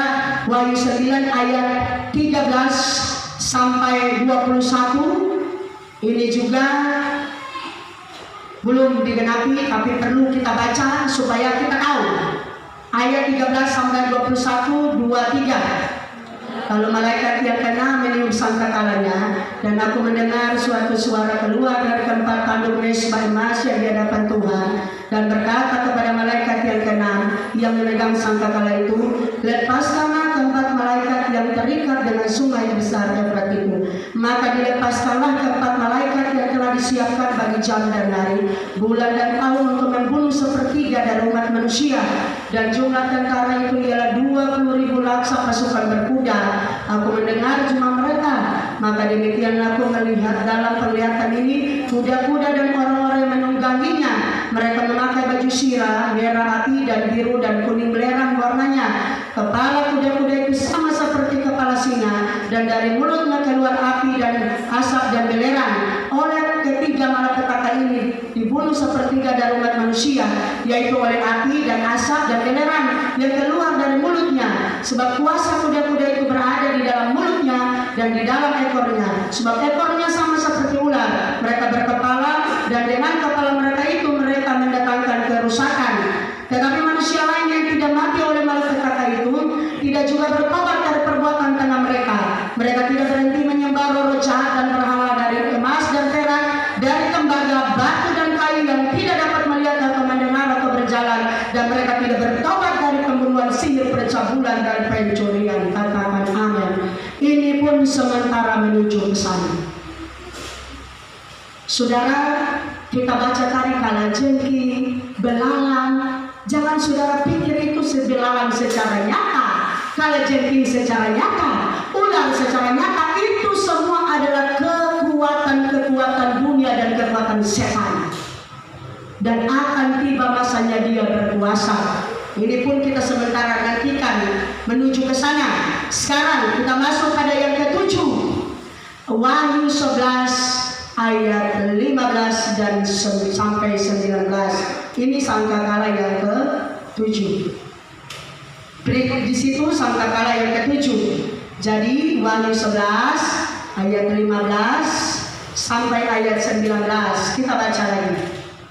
Wahyu 9 ayat 13 sampai 21. Ini juga belum digenapi, tapi perlu kita baca supaya kita tahu. Ayat 13 sampai 21, 2, 3. Lalu malaikat yang ke-6 meniup sangkakalanya, dan aku mendengar suatu suara keluar dari keempat tanduk mesbah emas yang di hadapan Tuhan, dan berkata kepada malaikat yang ke-6 yang memegang sangkakala itu, lepaskanlah keempat malaikat yang terikat dengan sungai besar Efrat itu. Maka dilepaskanlah keempat malaikat yang telah disiapkan bagi jam dan hari, bulan dan tahun untuk membunuh sepertiga dari umat manusia. Dan jumlah tentara itu ialah 20.000 laksa pasukan berkuda. Aku mendengar cuma mereka. Maka demikianlah aku melihat dalam penglihatan ini kuda-kuda dan orang-orang yang menungganginya. Mereka memakai baju sirah, merah api dan biru dan kuning belerang warnanya. Kepala kuda-kuda itu sama seperti kepala singa, dan dari mulutnya keluar api dan asap dan belerang. Oleh ketiga malapetaka ini dibunuh sepertiga dari umat manusia, yaitu oleh api dan asap dan belerang yang keluar dari mulutnya. Sebab kuasa kuda-kuda itu berada di dalam mulutnya dan di dalam ekornya. Sebab ekornya sama seperti ular. Mereka berkepala, dan dengan kepala mereka itu mereka mendatangkan kerusakan. Tetapi manusia lain yang tidak mati oleh malapetaka itu tidak juga bertobat dari perbuatan tangan mereka. Mereka tidak berhenti menyembah roh jahat dan berhala dari emas dan perak, dari tembaga, batu dan kayu yang tidak dapat melihat atau mendengar atau berjalan, dan mereka tidak bertobat dari pembunuhan, sihir, pencabulan, dan pencurian. Katakan amin. Ini pun sementara menuju ke sana. Saudara, kita baca tadi kalajengking, belalang. Jangan saudara pikir itu belalang secara nyata, kalajengking secara nyata, ular secara nyata. Itu semua adalah kekuatan dunia dan kekuatan setan. Dan akan tiba masanya dia berkuasa. Ini pun kita sementara nantikan menuju ke sana. Sekarang kita masuk pada yang ke-7. Wahyu 11 ayat 15 dan sampai 19. Ini sangkakala yang ke-7. Berikut di situ sangkakala yang ke-7. Jadi Wahyu 11 ayat 15 sampai ayat 19. Kita baca lagi.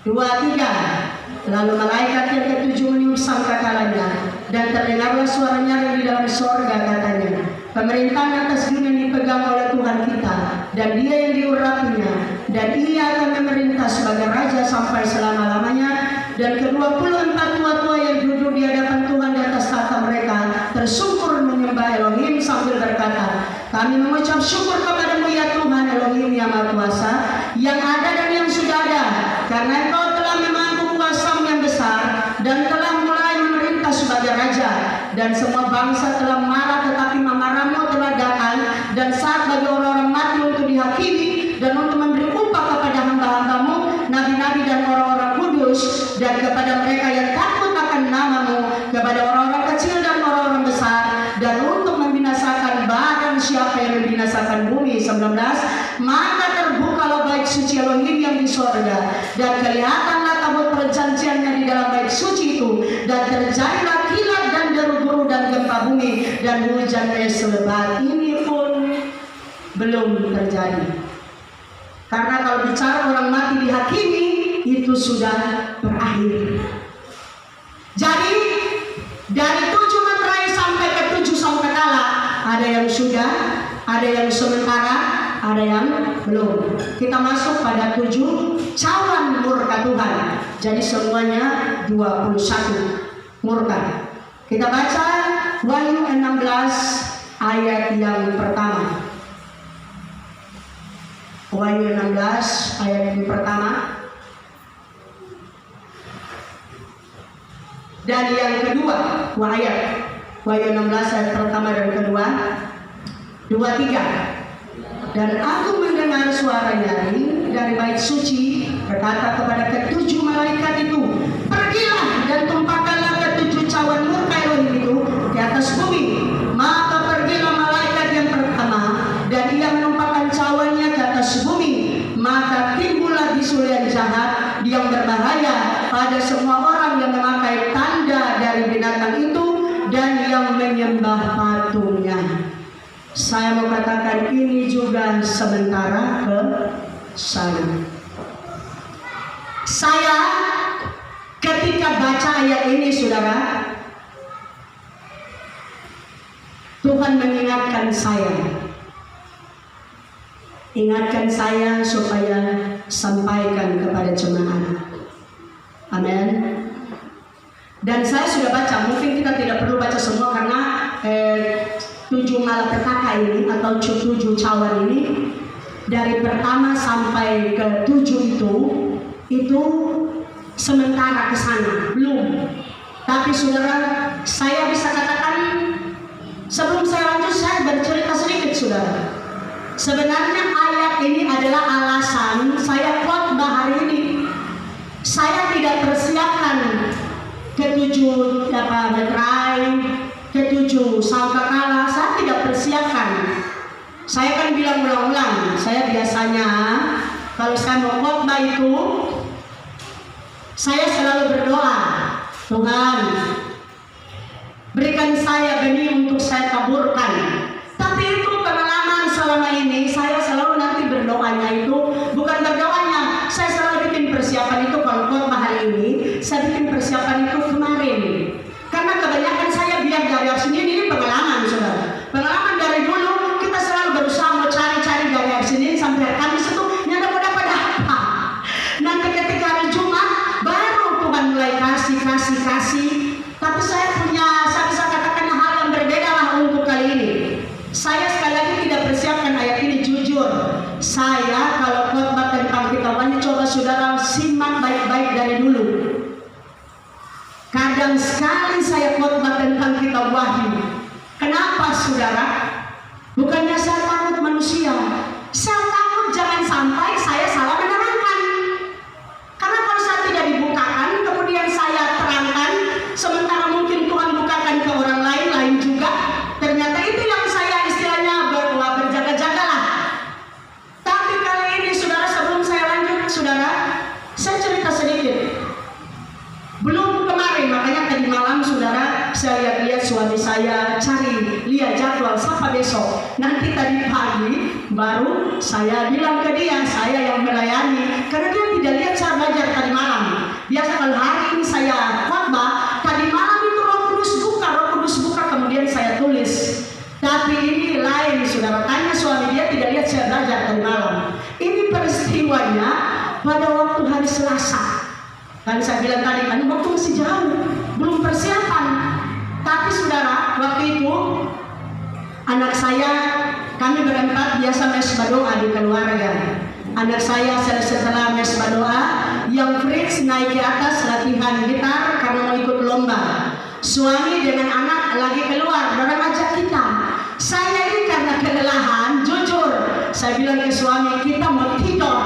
2, 3. Lalu malaikat yang ke-7 meniup sangkakalanya, dan terdengarlah suara nyaring di dalam sorga, katanya, pemerintahan atas dunia dipegang oleh Tuhan kita, dan dia yang diurapinya, dan ia akan memerintah sebagai raja sampai selama-lamanya. Dan ke-24 tua-tua yang duduk di hadapan Tuhan di atas tahta mereka tersungkur menyembah Elohim sambil berkata, kami mengucap syukur kepadamu ya Tuhan Elohim yang Maha Kuasa, yang ada dan yang sudah ada, karena Engkau telah memangku kuasa-Mu yang besar dan telah mulai memerintah sebagai raja. Dan semua bangsa telah marah, tetapi amarah-Mu telah datang, dan saat bagi orang-orang mati untuk dihakimi dan untuk memberi upah kepada hamba-hamba-Mu, nabi-nabi dan orang-orang kudus, dan kepada mereka yang takut akan nama-Mu, kepada orang-orang kecil dan orang-orang besar, dan untuk membinasakan barang siapa yang membinasakan bumi. 19. Maka terbukalah bait suci Elohim yang di sorga, dan kelihatanlah tabut perjanjiannya di dalam bait suci itu, dan terjadilah kilat dan deru-deru dan gempa bumi dan hujan es lebat. Ini pun belum terjadi, karena kalau bicara orang mati dihakimi itu sudah berakhir. Jadi dari 7 materai sampai ke 7 sangkakala, ada yang sudah, ada yang sementara, ada yang belum. Kita masuk pada 7 cawan murka Tuhan. Jadi semuanya 21 murka. Kita baca Wahyu 16 ayat yang pertama. Wahyu 16 ayat yang pertama. Dan yang kedua, Wahyu 16 ayat pertama dan kedua. 2, 3. Dan aku mendengar suara nyaring dari bait suci berkata kepada ke-7 malaikat itu, pergilah dan tumpahkanlah ke-7 cawan murka Elohim itu di atas bumi. Maka pergilah malaikat yang pertama, dan ia menumpahkan cawannya ke atas bumi. Maka timbullah bisul yang jahat yang berbahaya pada semua orang yang memakai tanda dari binatang itu dan yang menyembah patungnya. Saya mau katakan ini juga sementara ke sana. Saya ketika baca ayat ini, saudara, Tuhan mengingatkan saya. Ingatkan saya supaya sampaikan kepada jemaat. Amin. Dan saya sudah baca, mungkin kita tidak perlu baca semua karena 7 malapetaka ini atau 7 cawan ini, dari pertama sampai ke 7 itu sementara ke sana, belum. Tapi saudara, saya bisa katakan sebelum saya lanjut, saya bercerita sedikit, saudara. Sebenarnya ayat ini adalah alasan saya khotbah hari ini. Saya tidak persiapkan ke-7 materai, ke-7 sangkakala, saya tidak persiapkan. Saya kan bilang ulang-ulang, saya biasanya kalau saya mau khotbah itu, saya selalu berdoa, Tuhan, berikan saya benih untuk saya taburkan. Tapi itu pengalaman selama ini, saya selalu nanti berdoanya itu, bukan berdoanya, saya selalu bikin persiapan itu. Kalau khotbah hari ini, saya bikin persiapan itu kemarin. Karena kebanyakan saya biar dari sini, ini pengalaman, saudara. Pengalaman dari dulu, kita selalu berusaha mau cari-cari dari hari Senin sampai hari Kamis itu, yang dapat apa. Nanti ketika hari Jumat, baru Tuhan mulai kasih kasih, tapi saya bisa katakan hal yang berbeda lah untuk kali ini. Saya sekali lagi tidak persiapkan ayat ini, jujur. Saya kalau khotbah tentang kitab Wahyu, coba saudara simak baik-baik dari dulu. Kadang sekali saya khotbah tentang kitab Wahyu. Kenapa saudara? Bukannya saya takut manusia, saya takut jangan sampai saya salah menerangkan. Karena kalau saya tidak dibukakan, kemudian saya terangkan, sementara mungkin Tuhan bukakan ke orang lain juga. Ternyata itu yang saya istilahnya berjaga-jaga lah. Tapi kali ini saudara, sebelum saya lanjut saudara, saya cerita sedikit. Belum kemarin, makanya tadi malam saudara, saya lihat suami saya lihat jadwal siapa besok. Nanti tadi pagi baru saya bilang ke dia, saya yang melayani, karena dia tidak lihat saya belajar tadi malam. Biasa kalau hari ini saya khotbah, tadi malam itu Roh Kudus buka, kemudian saya tulis. Tapi ini lain saudara, tanya suami, dia tidak lihat saya belajar tadi malam. Ini peristiwanya pada waktu hari Selasa. Kan saya bilang tadi kan waktu masih jauh, belum persiapan. Tapi saudara, waktu itu anak saya, kami berempat biasa mesbah doa di keluarga. Anak saya setelah mesbah doa, yang Fritz naik ke atas latihan gitar karena mau ikut lomba. Suami dengan anak lagi keluar, orang ajak kita. Saya ini karena kelelahan, jujur, saya bilang ke suami, kita mau tidur.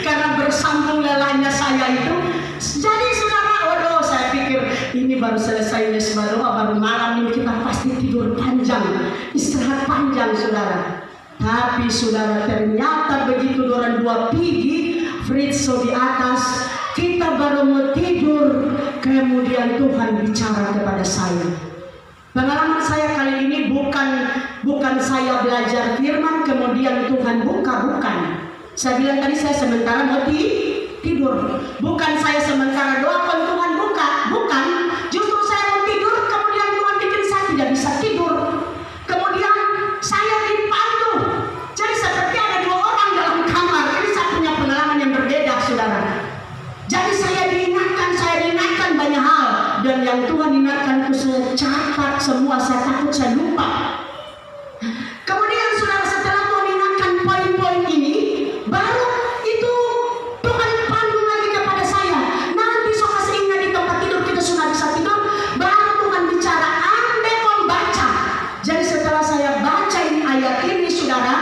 Karena bersambung lelahnya saya itu. Jadi saudara, waduh, saya pikir ini baru selesai mesbah doa, baru malam ini kita pasti tidur panjang, istirahat panjang saudara. Tapi saudara, ternyata begitu orang dua pigi, Fritz di atas, kita baru mau tidur, kemudian Tuhan bicara kepada saya. Pengalaman saya kali ini bukan saya belajar firman kemudian Tuhan bukan. Saya bilang tadi saya sementara mau tidur. Bukan saya sementara doakan Tuhan bukan. Justru saya mau tidur, kemudian Tuhan bikin saya tidak bisa tidur. Kemudian saya dipandu. Jadi seperti ada dua orang dalam kamar. Ini saya punya pengalaman yang berbeda saudara. Jadi saya diingatkan banyak hal. Dan yang Tuhan ingatkan itu saya catat semua, saya takut saya lupa. Kemudian saudara, setelah Tuhan ingatkan poin-poin ini, baru itu Tuhan pandu lagi kepada saya. Nanti so kasih ingat di tempat tidur kita sudah bisa tidur. Baru Tuhan bicara, ambil kon baca. Jadi setelah saya baca ini ayat ini saudara,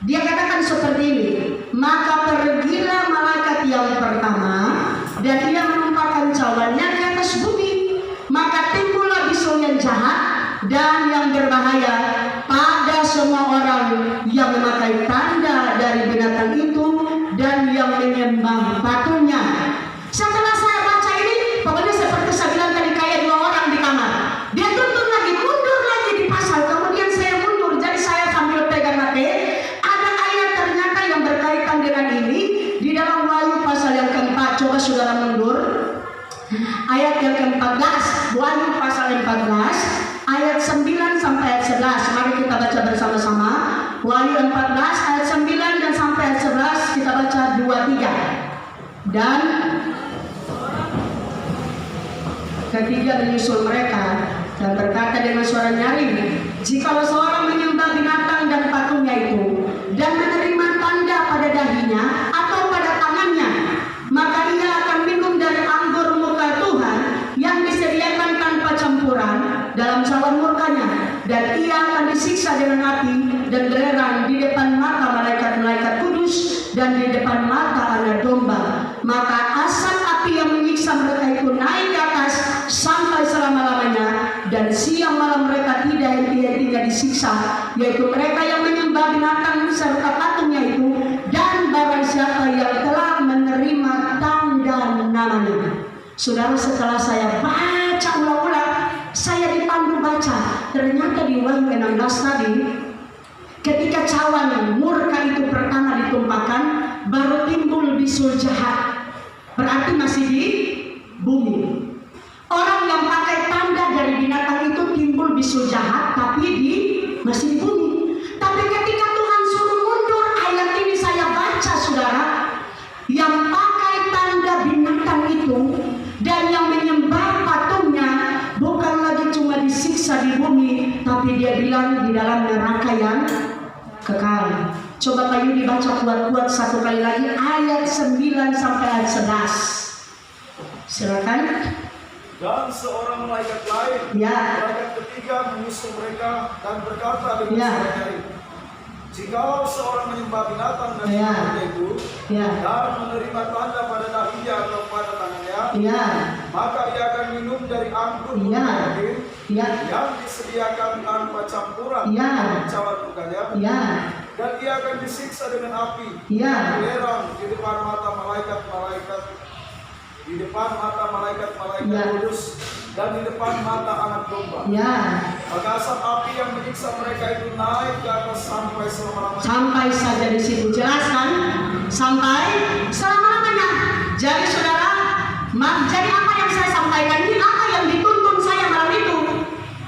dia katakan seperti ini. Maka pergilah malaikat yang pertama dan ia menumpahkan cawannya di atas bumi. Maka timbullah bisul yang jahat dan yang berbahaya pada semua orang yang memakai tanda dari binatang itu dan yang menyembah patungnya. Setelah saya baca ini, pokoknya seperti saya bilang tadi, kayak dua orang di kamar. Dia tuntun lagi, mundur lagi di pasal. Kemudian saya mundur, jadi saya sambil pegang HP. Ada ayat ternyata yang berkaitan dengan ini di dalam Wahyu pasal yang keempat. Coba saudara mundur. Ayat yang ke-14, Wahyu pasal 14, ayat 9 sampai ayat 11. Mari kita baca bersama-sama. Wahyu 14 ayat 9 dan sampai ayat 11, kita baca 2-3. Dan ketiga menyusul mereka dan berkata dengan suara nyaring, jikalau seorang menyembah binatang dan patungnya itu dan menerima tanda pada dahinya atau pada tangannya, maka ia akan minum dari anggur murka Tuhan yang disediakan tanpa campuran dalam cawan murkanya, dan ia akan disiksa dengan api dan belerang di depan mata malaikat-malaikat kudus dan di depan mata anak domba. Maka asap api yang menyiksa mereka itu naik ke atas sampai selama-lamanya, dan siang malam mereka tidak henti-hentinya disiksa, yaitu mereka yang menyembah binatang serta patungnya itu dan barang siapa yang telah menerima tanda namanya. Saudara, setelah saya baca ulang-ulang, saya dipandu baca. Ternyata di Wahyu 16 tadi, ketika cawan murka itu pertama ditumpahkan, baru timbul bisul jahat. Berarti masih di bumi. Orang yang pakai tanda dari binatang itu timbul bisul jahat, tapi masih di bumi. Tapi ketika Tuhan suruh mundur, ayat ini saya baca saudara, yang pakai tanda binatang itu dan yang di bumi, tapi dia bilang di dalam neraka yang kekal. Coba Pak Yudi baca kuat-kuat satu kali lagi ayat 9 sampai ayat 11. Silakan. Dan seorang malaikat lain, malaikat ketiga menyusul mereka dan berkata dengan suara nyaring, jikalau seorang menyembah binatang dan seperti itu, dan menerima tanda pada dahinya atau pada tangannya, maka ia akan minum dari anggur yang disediakan tanpa campuran cawan bukannya, dan ia akan disiksa dengan api, belerang di depan mata malaikat-malaikat, di depan mata malaikat-malaikat kudus, dan di depan mata anak domba. Maka asap api yang menyiksa mereka itu naik ke atas sampai selama-lamanya. Sampai saja di situ, jelaskan. Sampai selama-lamanya. Jadi saudara, jadi apa yang saya sampaikan ini, apa yang dituntun saya malam itu.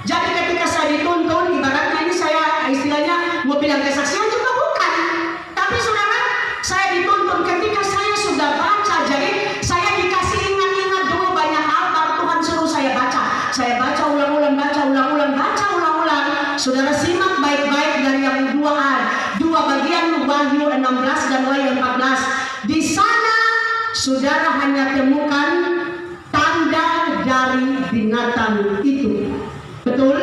Jadi ketika saya dituntun, ibaratnya ini saya istilahnya mau bilang kesaksian juga bukan. Tapi saudara, saya dituntun ketika saya sudah baca, jadi saya dikasih ingat-ingat dulu banyak hal baru Tuhan suruh saya baca. Saya baca ulang-ulang, baca ulang-ulang. Saudara simak baik-baik dari yang dua bagian Wahyu 16 dan Wahyu 14. Di sana saudara hanya temukan tanda dari binatang itu. Betul?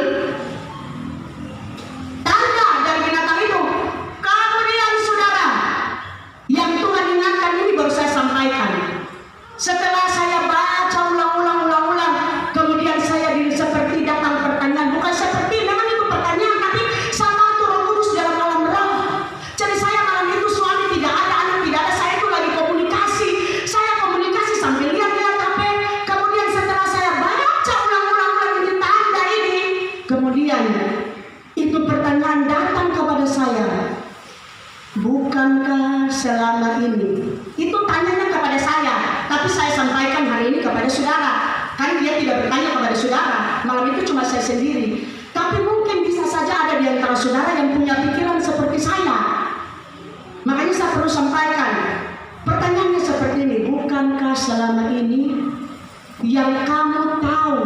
Tanda dari binatang itu. Kemudian saudara, yang Tuhan ingatkan ini baru saya sampaikan. Setelah saya baca ulang-ulang, kemudian saya seperti datang pertanyaan, bukan seperti memang itu pertanyaan, tapi sama Roh Kudus dalam alam roh. Jadi saya malam itu suami tidak ada, anak tidak ada, saya itu lagi komunikasi. Saya komunikasi sambil lihat-lihat HP. Kemudian setelah saya baca ulang-ulang ini tanda ini, kemudian itu pertanyaan datang kepada saya. Bukankah selama ini? Itu tanyanya kepada saya, tapi saya sampaikan hari ini kepada saudara. Kan dia tidak bertanya kepada saudara, malam itu cuma saya sendiri. Tapi mungkin bisa saja ada di antara saudara yang punya pikiran seperti saya. Makanya saya perlu sampaikan. Pertanyaannya seperti ini, bukankah selama ini yang kamu tahu,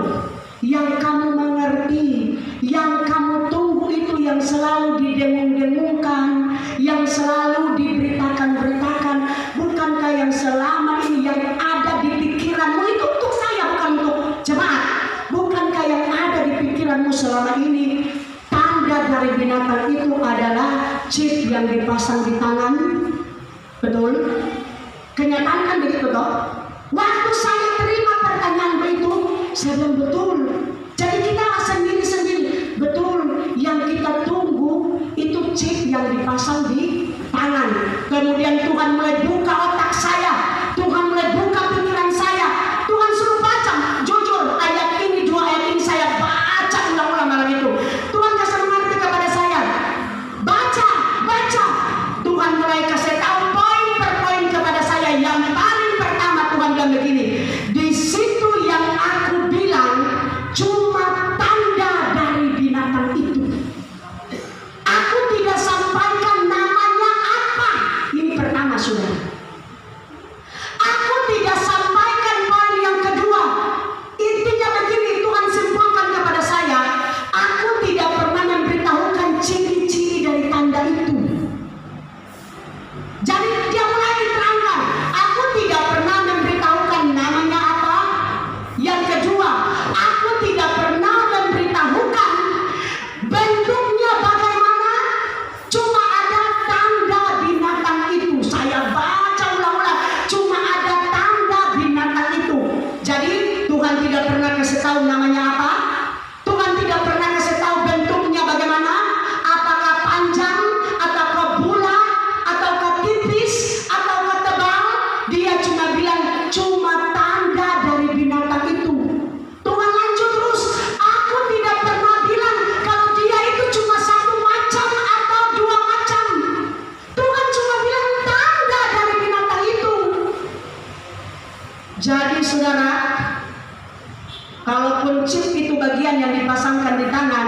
yang kamu mengerti, yang kamu tunggu itu yang selalu didengung-dengungkan, yang selalu diberitakan-beritakan, bukankah yang selama ini yang ada di pikiranmu itu untuk saya, bukan untuk jemaat, bukankah yang ada di pikiranmu selama ini tanda dari binatang itu adalah chip yang dipasang di tangan? Betul? Kenyataan kan begitu toh? Waktu saya terima pertanyaan itu, saya bilang betul. Jadi kita sendiri-sendiri, betul, yang kita tunggu itu chip yang dipasang di tangan. Kemudian Tuhan mulai buka otak saya, Tuhan mulai buka pikiran saya. Tuhan suruh baca, jujur ayat ini, dua ayat ini saya baca ulang-ulang malam itu. Tuhan kasih mengerti kepada saya, baca. Tuhan mulai kasih tahu poin per poin kepada saya. Yang paling pertama Tuhan bilang begini, di situ yang aku bilang cuma tanda dari binatang itu. Aku tidak sampaikan namanya apa. Ini pertama saudara. Aku tidak sampaikan poin yang kedua. Intinya begini, Tuhan simpulkan kepada saya, aku tidak pernah memberitahukan ciri-ciri dari tanda itu. Jadi dia mulai diterangkan, aku tidak pernah memberitahukan namanya apa. Yang kedua, aku tidak pernah memberitahukan bentuknya bagaimana. Cuma ada tanda binatang itu. Saya baca ulang-ulang, cuma ada tanda binatang itu. Jadi Tuhan tidak pernah kasih tahu namanya apa. Tuhan tidak pernah kasih tahu bentuknya bagaimana. Apakah panjang, ataukah bulat, ataukah tipis, ataukah tebal. Dia cuma bilang cuma tanda dari binatang itu. Tuhan lanjut terus, aku tidak pernah bilang kalau dia itu cuma satu macam atau dua macam. Tuhan cuma bilang tanda dari binatang itu. Jadi saudara, kalaupun chip itu bagian yang dipasangkan di tangan,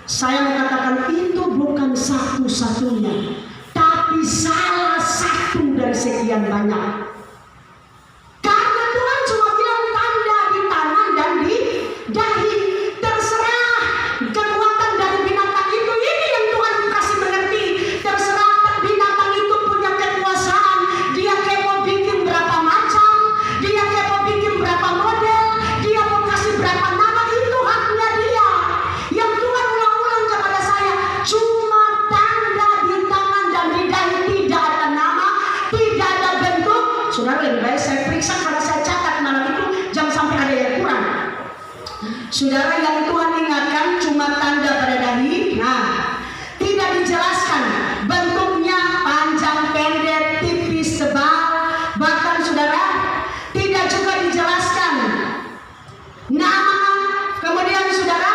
saya mengatakan itu bukan satu-satunya, tapi salah satu dari sekian banyak. Karena Tuhan cuma bilang tanda di tangan dan di dahi. Terserah Saudara, yang Tuhan ingatkan cuma tanda pada dahi. Nah, tidak dijelaskan bentuknya panjang, pendek, tipis, tebal. Bahkan saudara, tidak juga dijelaskan nama. Kemudian saudara,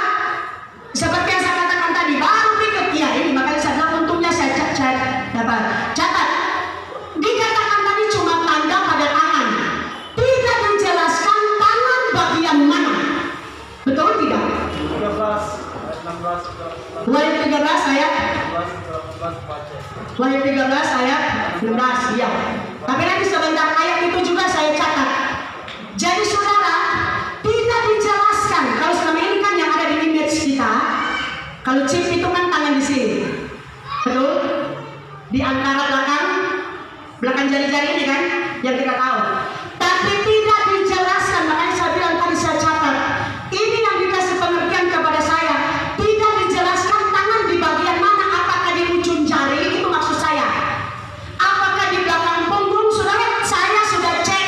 seperti yang saya katakan tadi, baru pikir, ya ini makanya saya bilang untungnya saya catat. Dikatakan tadi cuma tanda pada tangan, tidak dijelaskan tangan bagian mana. Betul tidak? 16 ayat Wahyu 13 ayat 16, ya. Tapi nanti sebentar ayat itu juga saya catat. Jadi saudara, tidak dijelaskan. Kalau selama ini kan yang ada di image kita, kalau chip itu kan tangan di sini, betul? Di antara belakang jari-jari ini kan, yang kita tahu. Tapi tidak dijelaskan, makanya saya bilang tadi saya catat. Ini yang dikasih pengertian kepada saya. Tidak dijelaskan tangan di bagian mana, apakah di ujung jari, itu maksud saya. Apakah di belakang punggung, saudara, saya sudah cek,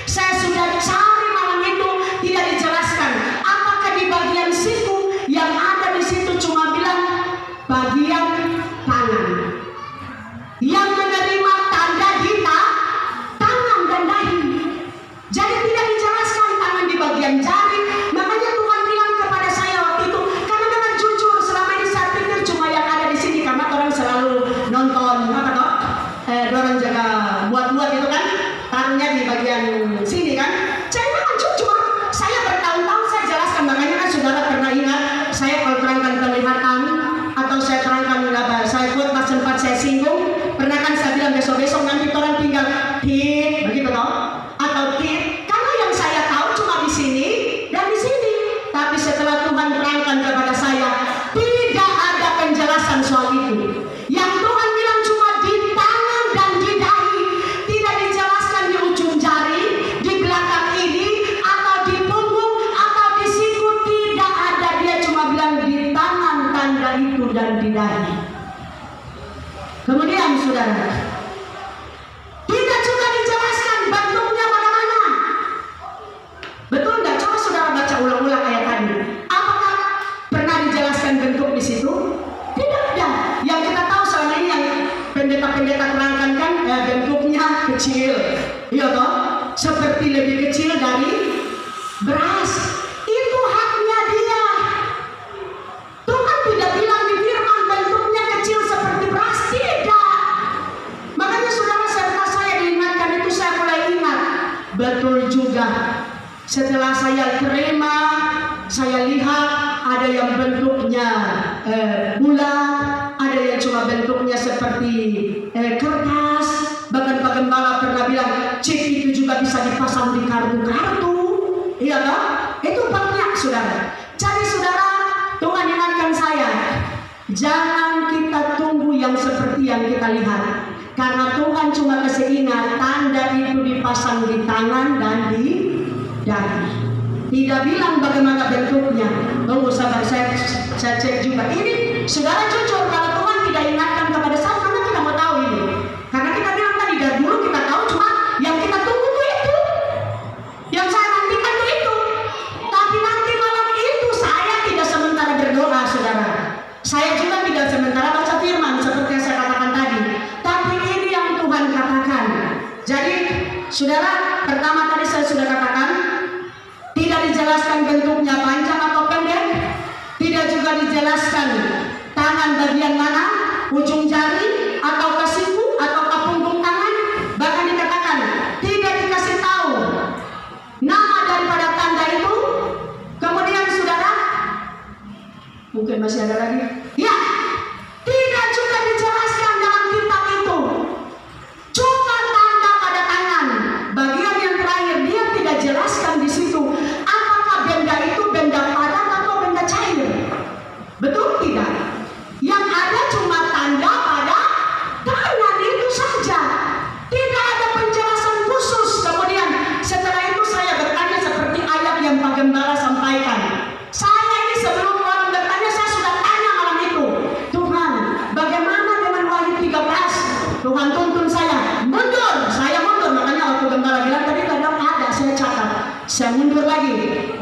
saya sudah cari malam itu, tidak dijelaskan. Apakah di bagian siku, yang ada di situ cuma bilang bagian tangan. Yang menerima tanda di tangan dan dahi. Jadi tidak dijelaskan tangan di bagian jari. Makanya Tuhan bilang kepada saya waktu itu, karena memang jujur selama ini saya pikir cuma yang ada di sini, karena orang selalu nonton apa toh, orang jaga buat-buat itu kan, taruhnya di bagian sini kan. Saya memang jujur, saya bertahun-tahun saya jelaskan, makanya kan saudara pernah ingat saya kalau terangkan penglihatan atau saya terangkan apa, saya buat pas sempat saya singgung, pernah kan saya bilang besok-besok nanti orang tinggal tit begitu toh, atau tit, karena yang saya tahu cuma di sini dan di sini. Tapi setelah Tuhan terangkan kepada saya, tidak ada penjelasan soal itu. Yang Tuhan bilang cuma di tangan dan di dahi, tidak dijelaskan di ujung jari, di belakang ini, atau di punggung, atau di siku, tidak ada. Dia cuma bilang di tangan tanda itu dan di dahi. Kemudian saudara, tidak juga dijelaskan bentuknya bagaimana. Betul nggak? Coba saudara baca ulang-ulang ayat tadi. Apakah pernah dijelaskan bentuk di situ? Tidak ada. Yang kita tahu selama ini yang pendeta-pendeta terangkan kan bentuknya kecil, iya toh? Seperti lebih kecil dari beras. Itu haknya dia. Tuhan tidak bilang di firman bentuknya kecil seperti beras, tidak. Makanya saudara, setelah saya diingatkan itu saya mulai ingat, betul juga. Setelah saya terima, saya lihat ada yang bentuknya bulat, ada yang cuma bentuknya seperti kertas. Bahkan Pak Gembala pernah bilang chip itu juga bisa dipasang di kartu-kartu, iya kan? Itu banyak saudara. Jadi saudara, Tuhan ingatkan saya, jangan kita tunggu yang seperti yang kita lihat, karena Tuhan cuma kasih ingat tanda itu dipasang di tangan dan di dahi. Tidak bilang bagaimana bentuknya. Tunggu sabar, saya cek juga. Ini saudara jujur, kalau Tuhan tidak ingatkan kepada saya, karena kita mau tahu ini. Karena kita bilang tadi dari dulu kita tahu, cuma yang kita tunggu tuh itu, yang saya nantikan tuh itu. Tapi nanti malam itu saya tidak sementara berdoa, saudara. Saya juga tidak sementara baca firman seperti yang saya katakan tadi. Tapi ini yang Tuhan katakan. Jadi saudara, pertama tadi saya sudah katakan, tidak dijelaskan bentuknya panjang atau pendek, tidak juga dijelaskan tangan bagian mana, ujung jari atau ke siku atau ke punggung tangan. Bahkan dikatakan tidak dikasih tahu nama daripada tanda itu. Kemudian saudara, mungkin masih ada lagi, ya, tidak juga dijelaskan dalam kitab itu, cuma tanda pada tangan. Bagian yang terakhir dia tidak jelaskan di situ apakah benda itu benda padat atau benda cair. Betul tidak? Yang ada cuma tanda pada tangan itu saja. Tidak ada penjelasan khusus. Kemudian setelah itu saya bertanya seperti ayat yang Pak Gembala sampaikan. Saya ini sebelum orang bertanya, saya sudah tanya malam itu.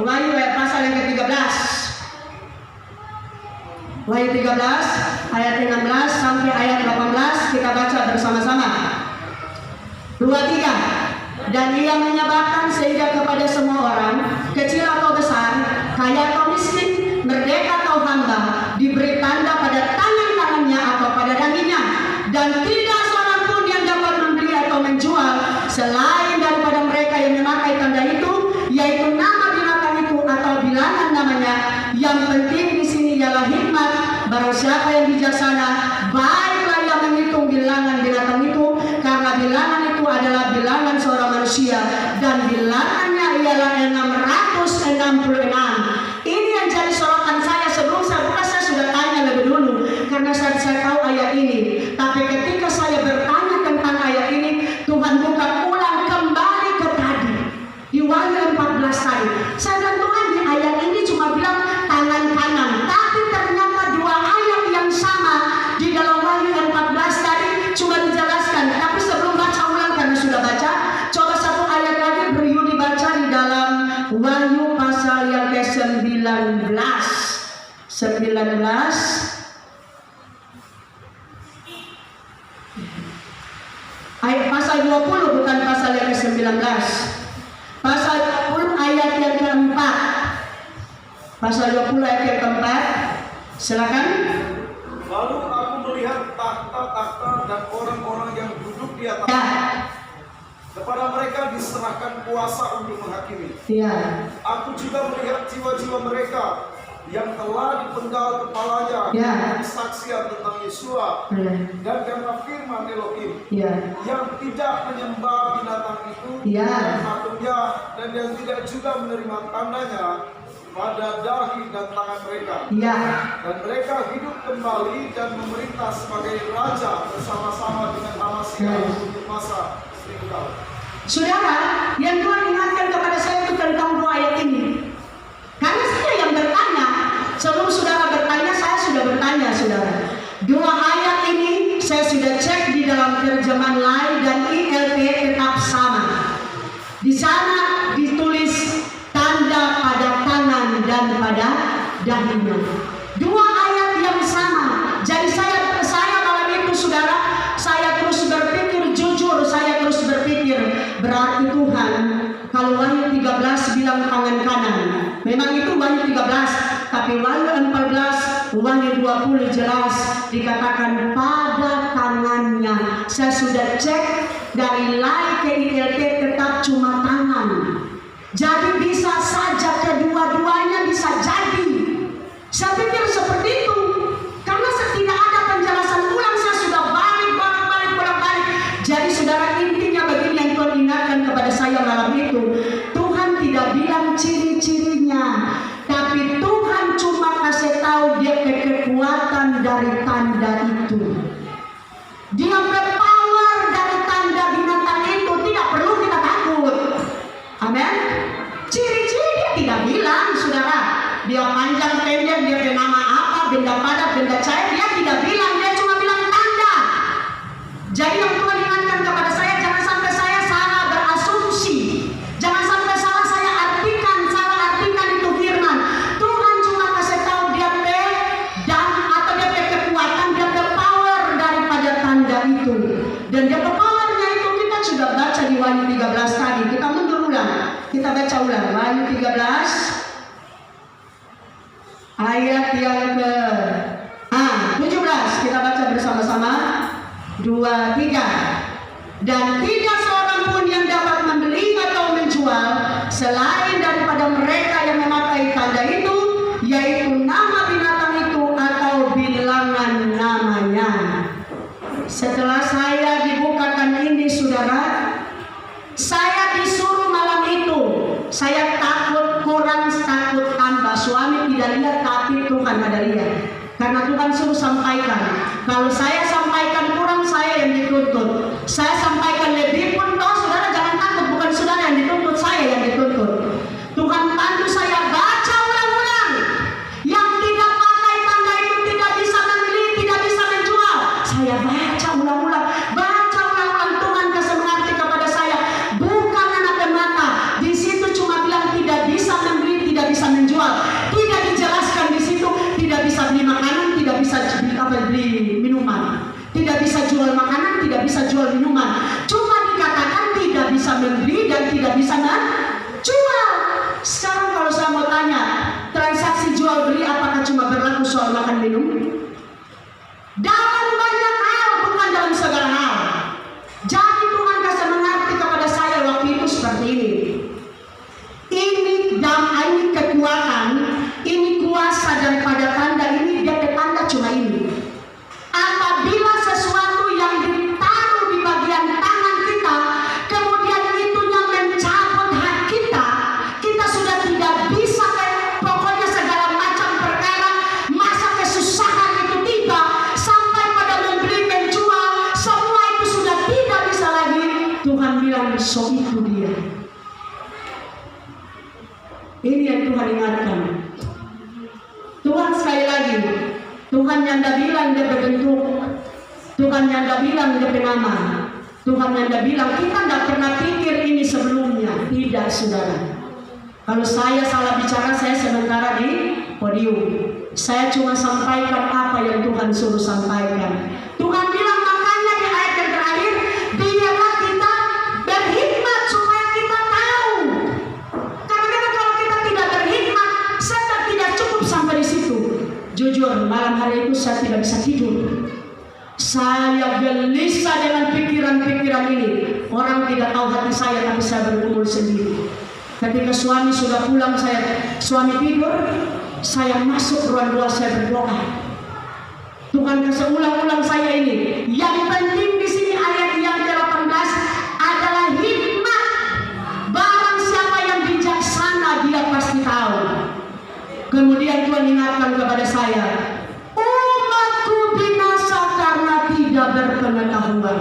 Wahyu pasal yang ke-13. Wahyu 13 ayat 16 sampai ayat 18 kita baca bersama-sama. 2-3. Dan ia menyebarkan sehingga kepada semua orang, kecil atau besar, kaya atau miskin, merdeka atau hamba, diberi tanda pada tangan-tangannya atau pada dahinya, dan tidak seorang pun yang dapat membeli atau menjual selain daripada mereka yang memakai tanda itu, yaitu nama binatang itu atau bilangan namanya. Yang penting di sini ialah hikmat. Barang siapa yang bijaksana, baiklah ia menghitung bilangan binatang itu, karena bilangan itu adalah bilangan seorang manusia, dan bilangannya ialah 666. Ini yang jadi sorotan saya. Sebelum saya buka, saya sudah tanya lebih dulu, karena saya tahu ayat ini. Tapi ketika saya bertanya tentang ayat ini, Tuhan buka ulang kembali ke tadi, di Wahyu 14 tadi. Saya bilang, Tuhan, di ayat ini cuma bilang tangan kanan, tapi ternyata dua ayat yang sama di dalam Wahyu 14 tadi cuma dijelaskan. Tapi sebelum baca ulang, karena sudah baca, coba satu ayat lagi beriu dibaca di dalam Wahyu pasal yang ke-19. 19 ayat pasal 20, bukan pasal yang ke-19. Pasal 20 ayat yang keempat. Pasal 20 ayat yang keempat. Silakan. Lalu aku melihat tahta-tahta dan orang-orang yang duduk di atas. Ya. Kepada mereka diserahkan kuasa untuk menghakimi. Ya. Aku juga melihat jiwa-jiwa mereka yang telah dipenggal kepalanya Ya. kesaksian tentang Yesua Ya. dan karena firman Elohim, Ya. yang tidak menyembah binatang itu Ya. dan patungnya, dan yang tidak juga menerima tandanya pada dahi dan tangan mereka. Ya. Dan mereka hidup kembali dan memerintah sebagai raja bersama-sama dengan Amasya untuk masa 1000 tahun. Saudara, yang Tuhan ingatkan kepada saya itu tentang dua ayat ini. Karena saya yang bertanya, sebelum saudara bertanya, saya sudah bertanya, saudara. Dua ayat ini saya sudah cek di dalam terjemahan lain dan ILT tetap sama. Di sana ditulis tanda pada tangan dan pada dahinya. Dua ayat yang sama. Jadi saya malam itu, saudara, saya terus berpikir, jujur saya terus berpikir, berarti Tuhan kalau Wahyu 13 bilang tangan kanan, memang itu Wahyu 13, tapi Wahyu 14, Wahyu 20 jelas dikatakan pada tangannya. Saya sudah cek dari lain ke ILT tetap cuma tangan. Jadi bisa saja kedua-duanya bisa jadi. Saya pikir seperti itu. Karena tidak ada penjelasan ulang, saya sudah balik. Jadi saudara, intinya begini yang Tuhan ingatkan kepada saya malam itu. Tuhan tidak bilang ciri-cirinya, tapi Tuhan cuma kasih tahu dia kekuatan dari tanda itu. Dia berpower dari tanda binatang itu, tidak perlu kita takut. Amin. Ciri-ciri dia tidak bilang, saudara. Dia panjang pendek, dia bernama apa, benda padat, benda cair, dia tidak bilang, dia cuma bilang tanda. Jadi yang Tuhan ingatkan kepada saya, jangan sampai saya salah berasumsi, jangan sampai salah artikan itu firman. Tuhan cuma kasih tahu dia atau dia kekuatan, dia power daripada tanda itu. Dan dia powernya itu kita sudah baca di Wahyu 13 tadi. Kita mundur ulang, kita baca ulang Wahyu 13 ayat yang ke 17. Kita baca bersama-sama. 2, 3. Dan tidak seorang pun yang dapat membeli atau menjual selain daripada mereka yang memakai tanda itu, yaitu nama binatang itu atau bilangan namanya. Setelah saya dibukakan ini, saudara, saya disuruh malam itu. Saya takut kurang, takut tambah. Suami tidak lihat, tapi Tuhan ada lihat. Karena Tuhan suruh sampaikan. Kalau saya sampaikan kurang, saya yang dituntut. Saya sampaikan lebih pun, saudara jangan takut. Bukan saudara yang dituntut, saya yang dituntut. Tuhan bantu saya baca ulang-ulang. Yang tidak pakai tanda itu tidak bisa membeli, tidak bisa menjual. Saya baca ulang-ulang. Tuhan kasih mengerti kepada saya. Bukan anak mata. Di situ cuma bilang tidak bisa membeli, tidak jual makanan, tidak bisa jual minuman. Cuma dikatakan tidak bisa membeli dan tidak bisa menjual. Sekarang kalau saya mau tanya, transaksi jual beli apakah cuma berlaku soal makan minum? Dalam banyak hal, bukan dalam segala hal. Jadi Tuhan kasih mengerti kepada saya waktu itu seperti ini. Ini kekuatan, ini kuasa daripada tanda ini, dia tanda cuma ini. Apabila sesuatu yang ditaruh di bagian tangan kita, kemudian itunya mencabut hak kita, kita sudah tidak bisa, pokoknya segala macam perkara, masa kesusahan itu tiba, sampai pada membeli, menjual, semua itu sudah tidak bisa lagi. Tuhan bilang, so itu dia. Ini yang Tuhan ingatkan. Tuhan sekali lagi, Tuhan nyanda bilang dia berbentuk, Tuhan nyanda bilang dia penama, Tuhan nyanda bilang kita tidak pernah pikir ini sebelumnya. Tidak, saudara. Kalau saya salah bicara, saya sementara di podium. Saya cuma sampaikan apa yang Tuhan suruh sampaikan. Tuhan bilang makanya di ayat yang terakhir, biarlah kita berhikmat supaya kita tahu. Karena kalau kita tidak berhikmat, saya tidak cukup sampai di situ. Jujur, malam hari itu saya tidak bisa tidur. Saya gelisah dengan pikiran-pikiran ini. Orang tidak tahu hati saya, tapi saya bergumul sendiri. Ketika suami sudah pulang, suami tidur, saya masuk ruang doa, saya berdoa. Tuhan kasih ulang-ulang saya ini. Yang penting di sini ayat yang ke-18 adalah hikmat. Barang siapa yang bijaksana, dia pasti tahu. Kemudian Tuhan ingatkan kepada saya, umatku binasa karena tidak berpengetahuan.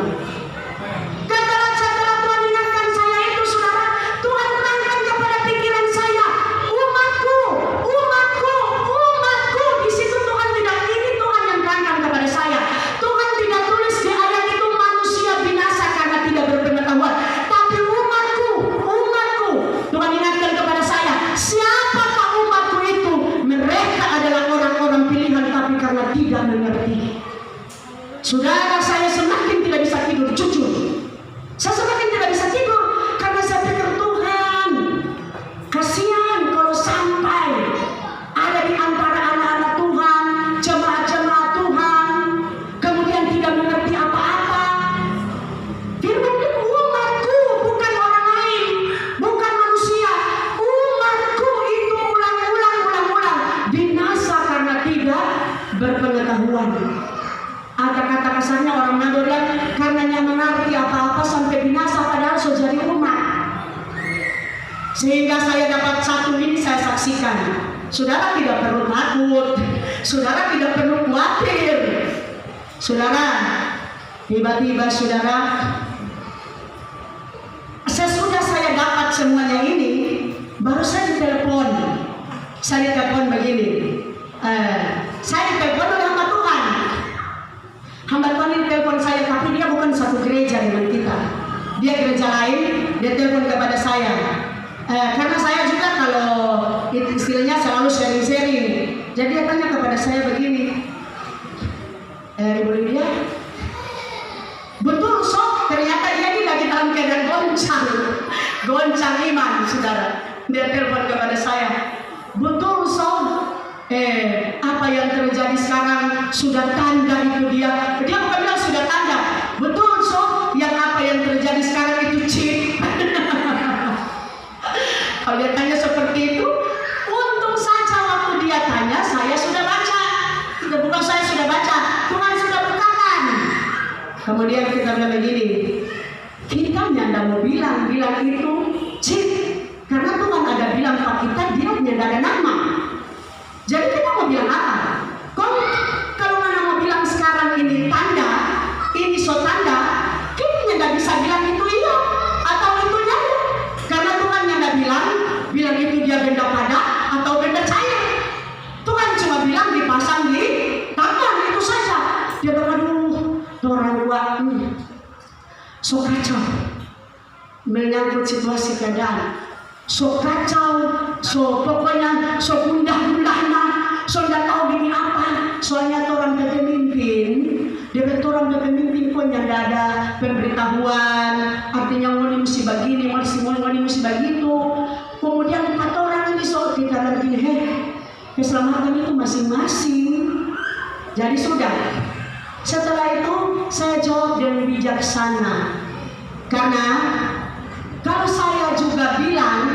Setelah Tuhan ingatkan saya itu, saudara, Tuhan terangkan kepada pikiran saya, umatku. Di situ Tuhan tidak, ini Tuhan yang terangkan kepada saya. Tuhan tidak tulis di ayat itu manusia binasa karena tidak berpengetahuan, tapi umatku. Tuhan ingatkan kepada saya, siapakah umatku itu? Mereka adalah orang-orang pilihan, tapi karena tidak mengerti. Saudara, saya semakin tidak bisa tidur, jujur. Saya semakin tidak bisa tidur karena saya pikir, Tuhan, kasihan kalau sampai ada di antara anak-anak Tuhan, jemaat-jemaat Tuhan, kemudian tidak mengerti apa-apa. Firman itu umatku, bukan orang lain, bukan manusia. Umatku itu ulang-ulang binasa karena tidak berpengetahuan. Ada kata kasarnya orang Nado bilang, karenanya mengerti apa-apa sampai binasa, padahal sudah jadi umat. Sehingga saya dapat satu ini, saya saksikan. Saudara tidak perlu takut, saudara tidak perlu khawatir. Saudara, tiba-tiba saudara, sesudah saya dapat semuanya ini, baru saya ditelepon. Saya ditelepon begini, saya ditelepon oleh hamba Tuhan. Hamba Tuhan ini telepon saya, tapi dia bukan satu gereja dengan kita. Dia gereja lain, dia telepon kepada saya. Karena saya juga kalau istilahnya selalu sharing-sharing. Jadi dia tanya kepada saya begini, Ibu Lydia, betul sok, ternyata dia ini lagi dalam keadaan goncang iman, saudara. Dia telepon kepada saya, betul sok, apa yang terjadi sekarang sudah tanda itu dia bukan bilang sudah tanda, betul so, yang apa yang terjadi sekarang itu chip. Kalau dia tanya seperti itu, untung saja waktu dia tanya saya sudah baca. Bukan saya sudah baca, Tuhan sudah bukakan. Kemudian kita bilang begini, kita tidak mau bilang itu chip, karena Tuhan ada bilang Pak kita, dia tidak ada nama. Jadi kita mau bilang apa? Kalau mana mau bilang sekarang ini tanda, ini so tanda, kita tidak bisa bilang itu iya atau itu nyata. Karena Tuhan tidak bilang itu dia benda padat atau benda cair. Tuhan cuma bilang dipasang di tangan, itu saja. Dia bilang, aduh, orang tua so kacau menyangkut situasi keadaan. So kacau, so pokoknya so gundah-gundahnya, so tidak tahu gini apa. Soalnya orang pemimpin Dia orang dia pemimpin pun yang ada pemberitahuan, artinya mau mesti begini, mau mesti begitu. Kemudian 4 orang ini soal kita dan begini, keselamatan itu masing-masing. Jadi sudah. Setelah itu saya jawab dengan bijaksana. Karena kalau saya juga bilang,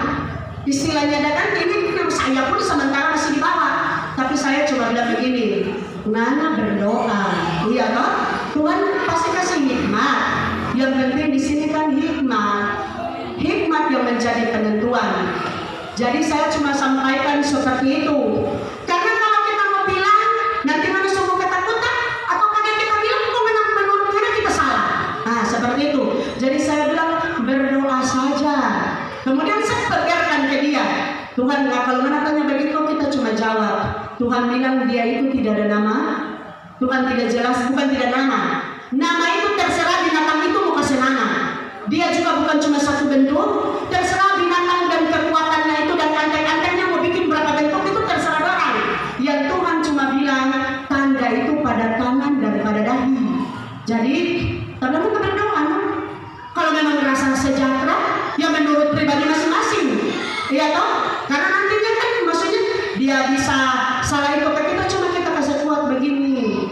istilahnya kan ini saya pun sementara masih di bawah, tapi saya coba bilang begini, Nana berdoa, iya toh? Tuhan pasti kasih hikmat. Yang penting di sini kan hikmat yang menjadi penentuan. Jadi saya cuma sampaikan seperti itu. Karena kalau kita mau bilang, nanti manusia mau ketakutan, atau kadang kita bilang kok menurut kita kita salah. Nah seperti itu. Jadi saya bilang berdoa saja. Kemudian saya biarkan ke dia. Tuhan kalau mana tanya begitu kita cuma jawab. Tuhan bilang dia itu tidak ada nama. Tuhan tidak jelas, bukan tidak ada nama. Nama itu terserah binatang itu mau kasih nama. Dia juga bukan cuma satu bentuk. Terserah binatang dan kekuatannya itu dan antek-anteknya mau bikin berapa bentuk itu terserah orang. Yang Tuhan cuma bilang tanda itu pada tangan dan pada dahi. Jadi teman-teman berdoa. Kalau memang merasa sejahtera, ya menurut pribadi masing-masing, iya toh? Karena nantinya kan maksudnya dia bisa salah itu ke kita, cuma kita kasih kuat begini.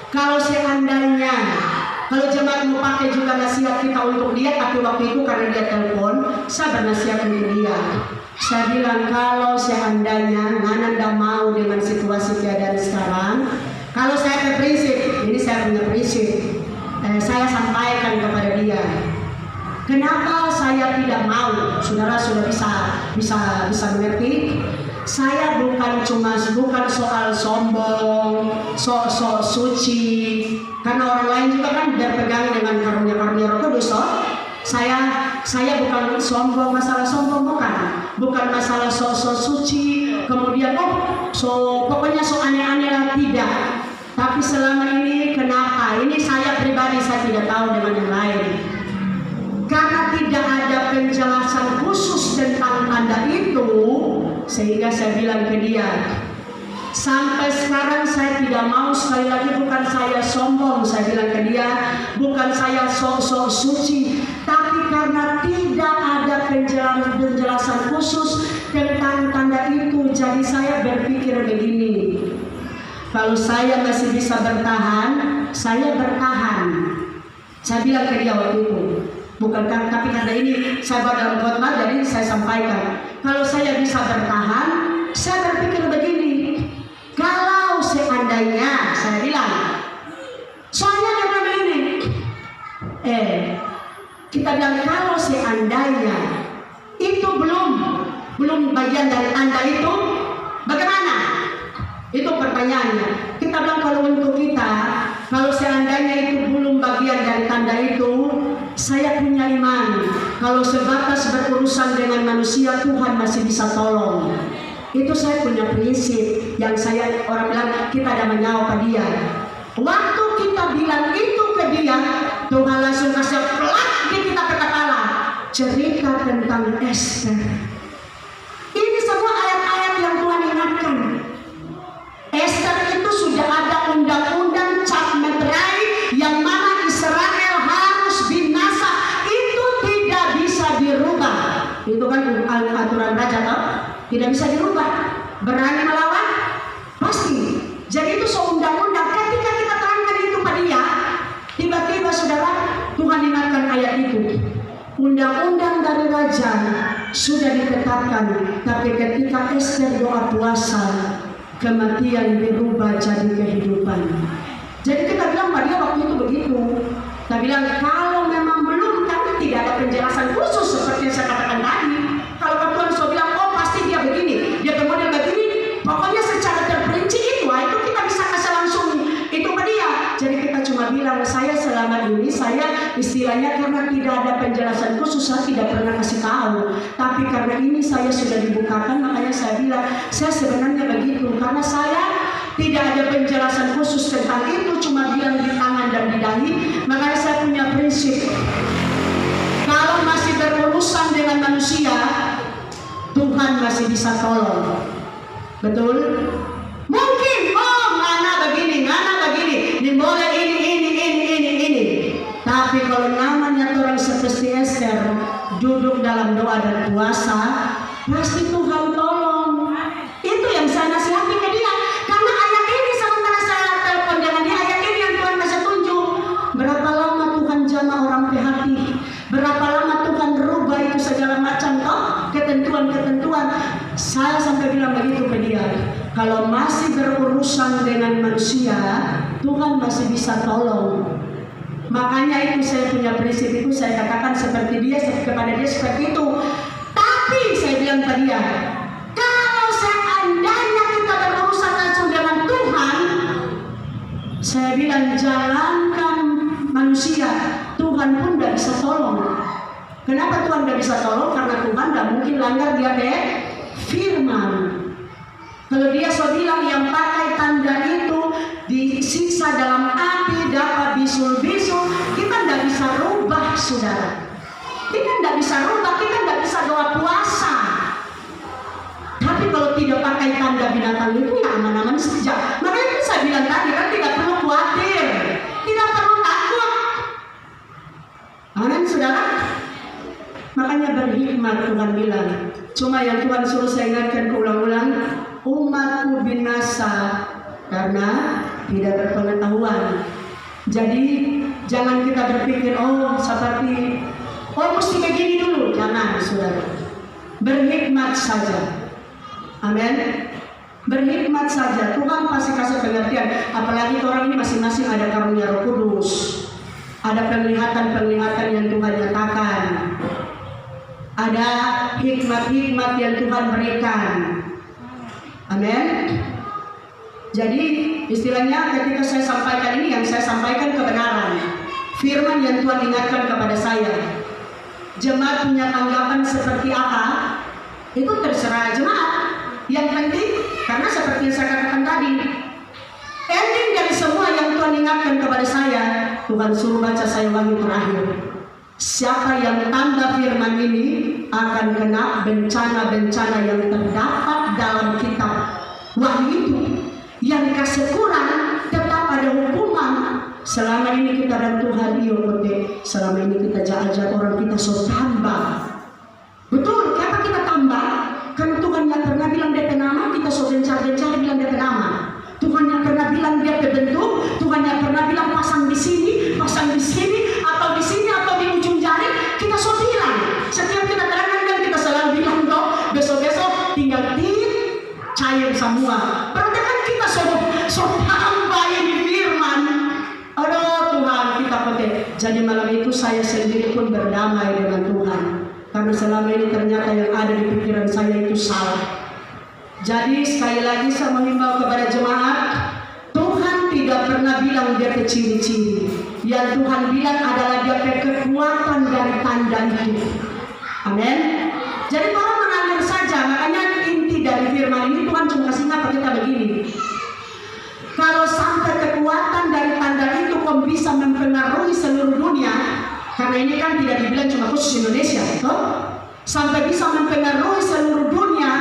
Kalau seandainya, kalau jemaat mau pakai juga nasihat kita untuk dia, tapi waktu itu karena dia telepon, saya bernasihat untuk dia. Saya bilang kalau seandainya Nana tidak mau dengan situasi keadaan sekarang, kalau saya berprinsip, ini saya punya prinsip. Saya sampaikan kepada dia. Kenapa saya tidak mau? Saudara sudah bisa mengerti. Saya bukan soal sombong, sok suci. Karena orang lain juga kan berpegang dengan karunia-karunia Roh Kudus. Saya bukan sombong, masalah sombong bukan masalah sok suci. Kemudian pokoknya aneh-aneh lah, tidak. Tapi selama ini kenapa? Ini saya pribadi, saya tidak tahu dengan yang lain. Karena tidak ada penjelasan khusus tentang tanda itu, sehingga saya bilang ke dia, sampai sekarang saya tidak mau, sekali lagi bukan saya sombong, saya bilang ke dia, bukan saya sok suci, tapi karena tidak ada penjelasan khusus tentang tanda itu, jadi saya berpikir begini. Kalau saya masih bisa bertahan, saya bertahan. Saya bilang ke dia waktu itu, tapi karena ini saya buat dalam khotbah, jadi saya sampaikan. Kalau saya bisa bertahan, saya berpikir begini. Kalau seandainya, saya bilang, soalnya dia begini. Kita bilang kalau seandainya itu belum bagian dari tanda itu, bagaimana? Itu pertanyaannya. Kita bilang kalau untuk kita, kalau seandainya itu belum bagian dari tanda itu, saya punya iman. Kalau sebatas berurusan dengan manusia, Tuhan masih bisa tolong. Itu saya punya prinsip. Yang orang bilang kita ada menyawa pada dia. Waktu kita bilang itu ke dia, Tuhan langsung kasih pelak di kita ke kepala. Cerita tentang Esther. Ini semua ayat-ayat yang Tuhan ingatkan. Esther itu sudah ada undang-undang cap meterai yang mana Israel harus binasa. Itu tidak bisa dirubah. Itu kan aturan raja toh? Tidak bisa dirubah. Berani melawan? Pasti. Jadi itu undang-undang. Ketika kita terangkan itu pada dia, tiba-tiba saudara Tuhan ingatkan ayat itu. Undang-undang dari raja sudah ditetapkan, tapi ketika Esther doa puasa, kematian berubah jadi kehidupan. Jadi kita bilang pada dia waktu itu begitu. Kita bilang kalau memang belum, tapi tidak ada penjelasan khusus seperti yang saya katakan tadi. Kalau Tuhan sudah bilang, oh pasti dia begini, dia kemudian begini, pokoknya secara terperinci itu kita bisa kasih langsung itu pada dia. Jadi kita cuma bilang, saya selama ini saya istilahnya karena tidak ada penjelasan khusus, saya tidak pernah kasih tahu. Tapi karena ini saya sudah dibukakan, makanya saya bilang, saya sebenarnya begitu. Karena saya tidak ada penjelasan khusus tentang itu, cuma bilang di tangan dan di dahi. Makanya saya punya prinsip. Kalau masih berurusan dengan manusia, Tuhan masih bisa tolong. Betul? Mungkin, ngana begini, ini berpuasa, pasti Tuhan tolong. Itu yang saya nasihati ke dia. Karena ayat ini sementara saya telepon dengan dia, ayat ini yang Tuhan kasih tunjuk. Berapa lama Tuhan jamah orang PHP? Berapa lama Tuhan rubah itu segala macam ketentuan-ketentuan. Saya sampai bilang begitu ke dia. Kalau masih berurusan dengan manusia, Tuhan masih bisa tolong. Makanya itu saya punya prinsip itu, saya katakan seperti dia, kepada dia seperti itu. Tapi saya bilang ke dia, kalau seandainya kita berurusan langsung dengan Tuhan, saya bilang jangankan manusia, Tuhan pun tidak bisa tolong. Kenapa Tuhan tidak bisa tolong? Karena Tuhan tidak mungkin langgar dia firman. Kalau dia so bilang yang pakai tanda itu disiksa dalam api, dapat bisul-bisul, kita tidak bisa rubah, saudara. Kita tidak bisa rubah, kita tidak bisa doa puasa. Tapi kalau tidak pakai tanda binatang itu ya aman-aman saja. Makanya itu saya bilang tadi kan tidak perlu khawatir, tidak perlu takut. Amin, saudara. Makanya berhikmat Tuhan bilang. Cuma yang Tuhan suruh saya ingatkan keulang-ulang, umatku binasa karena tidak berpengetahuan. Jadi jangan kita berpikir seperti mesti begini dulu. Jangan, saudara. Berhikmat saja. Amin. Berhikmat saja. Tuhan pasti kasih pengertian. Apalagi orang ini masing-masing ada karunia Roh Kudus. Ada penglihatan-penglihatan yang Tuhan nyatakan. Ada hikmat-hikmat yang Tuhan berikan. Amin. Jadi istilahnya ketika saya sampaikan ini, yang saya sampaikan kebenaran, firman yang Tuhan ingatkan kepada saya. Jemaat punya tanggapan seperti apa, itu terserah jemaat. Yang penting, karena seperti yang saya katakan tadi, ending dari semua yang Tuhan ingatkan kepada saya, Tuhan suruh baca saya wahyu terakhir. Siapa yang tanda firman ini akan kena bencana-bencana yang terdapat dalam kitab wahyu itu. Yang kasih kurang tetap ada hukuman. Selama ini kita dan Tuhan selama ini kita ajak orang kita so tambah. Betul, kenapa kita tambah? Karena Tuhan yang pernah bilang DP nama, kita so gencar-gencar bilang DP nama. Tuhan yang pernah bilang dia bentuk, Tuhan yang pernah bilang pasang di sini, atau di sini, atau di ujung jari, kita so bilang. Setiap kita terangkan dan kita selalu bilang besok-besok tinggal cair semua. Berarti kan kita so tambahin firman. Aduh Tuhan, kita pakai. Jadi malam itu saya sendiri pun berdamai dengan Tuhan. Karena selama ini ternyata yang ada di pikiran saya itu salah. Jadi sekali lagi saya menghimbau kepada jemaat, Tuhan tidak pernah bilang dia ciri-ciri. Yang Tuhan bilang adalah dia kekuatan dari tanda itu. Amin. Jadi orang mengalir saja. Makanya inti dari firman ini Tuhan cuma kasih apa kita begini. Kalau sampai kekuatan dari tanda itu kok bisa mempengaruhi seluruh dunia, karena ini kan tidak dibilang cuma khusus Indonesia, toh? Sampai bisa mempengaruhi seluruh dunia,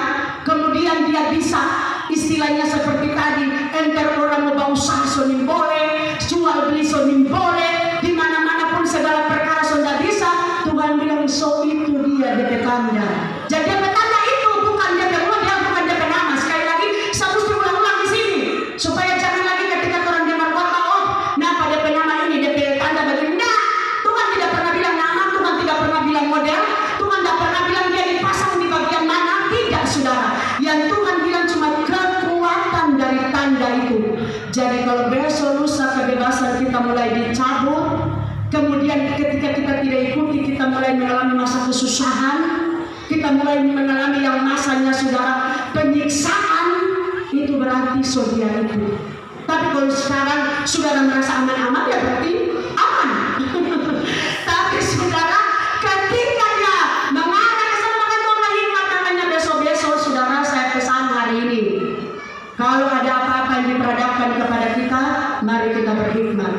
kemudian dia bisa istilahnya seperti tadi, enter orang mau usaha sonim boleh, jual beli sonim boleh, di mana-mana pun segala perkara sudah bisa. Tuhan bilang so itu dia DP tanda. Jadi DP tanda itu bukan DP model, bukan DP nama. Sekali lagi saya mesti ulang-ulang di sini supaya jangan lagi ketika orang dengar kata kenapa DP nama ini DP tanda begini. Nah, Tuhan tidak pernah bilang nama, Tuhan tidak pernah bilang model, Tuhan tidak pernah bilang dia dipasang di bagian mana. Tidak, saudara. Yang Tuhan bilang cuma kekuatan dari tanda itu. Jadi kalau besok lusa kebebasan kita mulai dicabut, kemudian ketika kita tidak ikuti, kita mulai mengalami masa kesusahan, kita mulai mengalami yang masanya saudara penyiksaan, itu berarti saudara itu. Tapi kalau sekarang saudara merasa aman-aman, ya berarti aman. Tapi saudara ketika dia mengarah ke sana, maka Tuhan hikmat namanya besok-besok. Saudara, saya pesan hari ini, kalau ada apa-apa yang diperhadapkan kepada kita, mari kita berhikmat.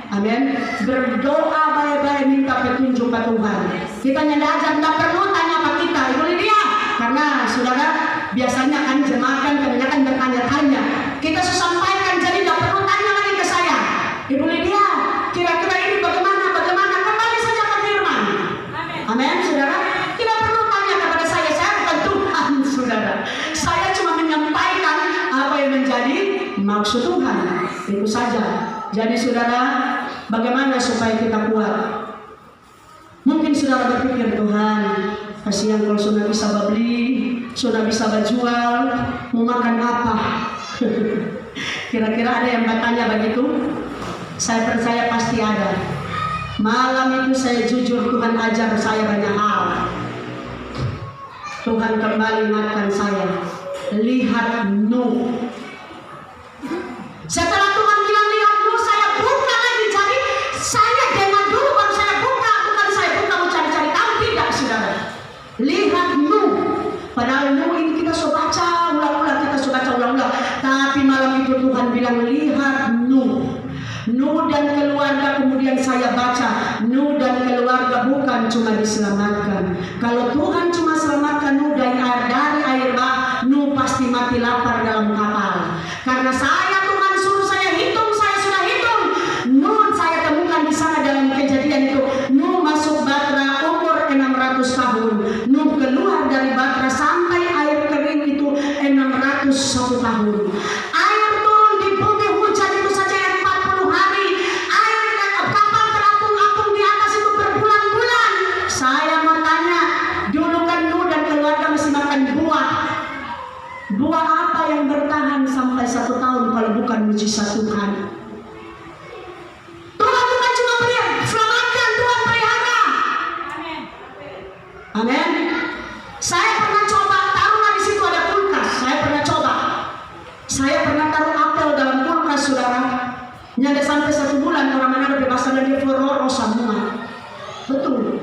Amin. Berdoa baik-baik, minta petunjuk ke Tuhan. Kita nyadar tidak perlu tanya apa kita, Ibu Lydia. Karena saudara biasanya kan jemaat kan kebanyakan bertanya-tanya. Kita sampaikan, jadi tidak perlu tanya lagi ke saya. Ibu Lydia, kira-kira ini bagaimana? Kembali saja ke firman. Amin, saudara. Tidak perlu tanya kepada saya dimaksud Tuhan. Itu saja. Jadi saudara, bagaimana supaya kita kuat? Mungkin saudara berpikir, Tuhan, kasihan kalau sudah bisa beli, sudah bisa berjual, mau makan apa? Kira-kira ada yang bertanya begitu? Saya percaya pasti ada. Malam itu saya jujur, Tuhan ajar saya banyak hal. Tuhan kembali ingatkan saya, lihat Nuh. Setelah Tuhan bilang lihat Nuh, saya buka lagi. Jadi saya dengar dulu baru saya buka. Bukan saya buka mau cari-cari tahu, tidak saudara. Lihat Nuh. Padahal Nuh ini kita sudah baca ulang-ulang, tapi malam itu Tuhan bilang lihat Nuh. Nuh dan keluarga, kemudian saya baca Nuh dan keluarga bukan cuma diselamatkan. Kalau Tuhan cuma selamatkan Nuh dari air bah, Nuh pasti mati lapar dalam kapal. Karena saya Tuhan suruh saya hitung, saya sudah hitung. Nuh saya temukan di sana dalam Kejadian itu. Nuh masuk Batra umur 600 tahun. Nuh keluar dari Batra sampai air kering itu 601 tahun. Air turun di bumi, hujan itu saja 40 hari. Air kapal terapung-apung di atas itu berbulan-bulan. Saya mau tanya, dulu kan Nuh dan keluarga masih makan buah. Buah apa yang bertahan sampai 1 tahun kalau bukan mujizat Tuhan? Tuhan bukan cuma selamatkan, Tuhan pelihara. Amin. Saya pernah coba taruhlah di situ ada kulkas. Saya pernah coba. Saya pernah taruh apel dalam kulkas, saudara. Nyada sampai 1 bulan orang Manado bebas dan dia fororo semua. Betul.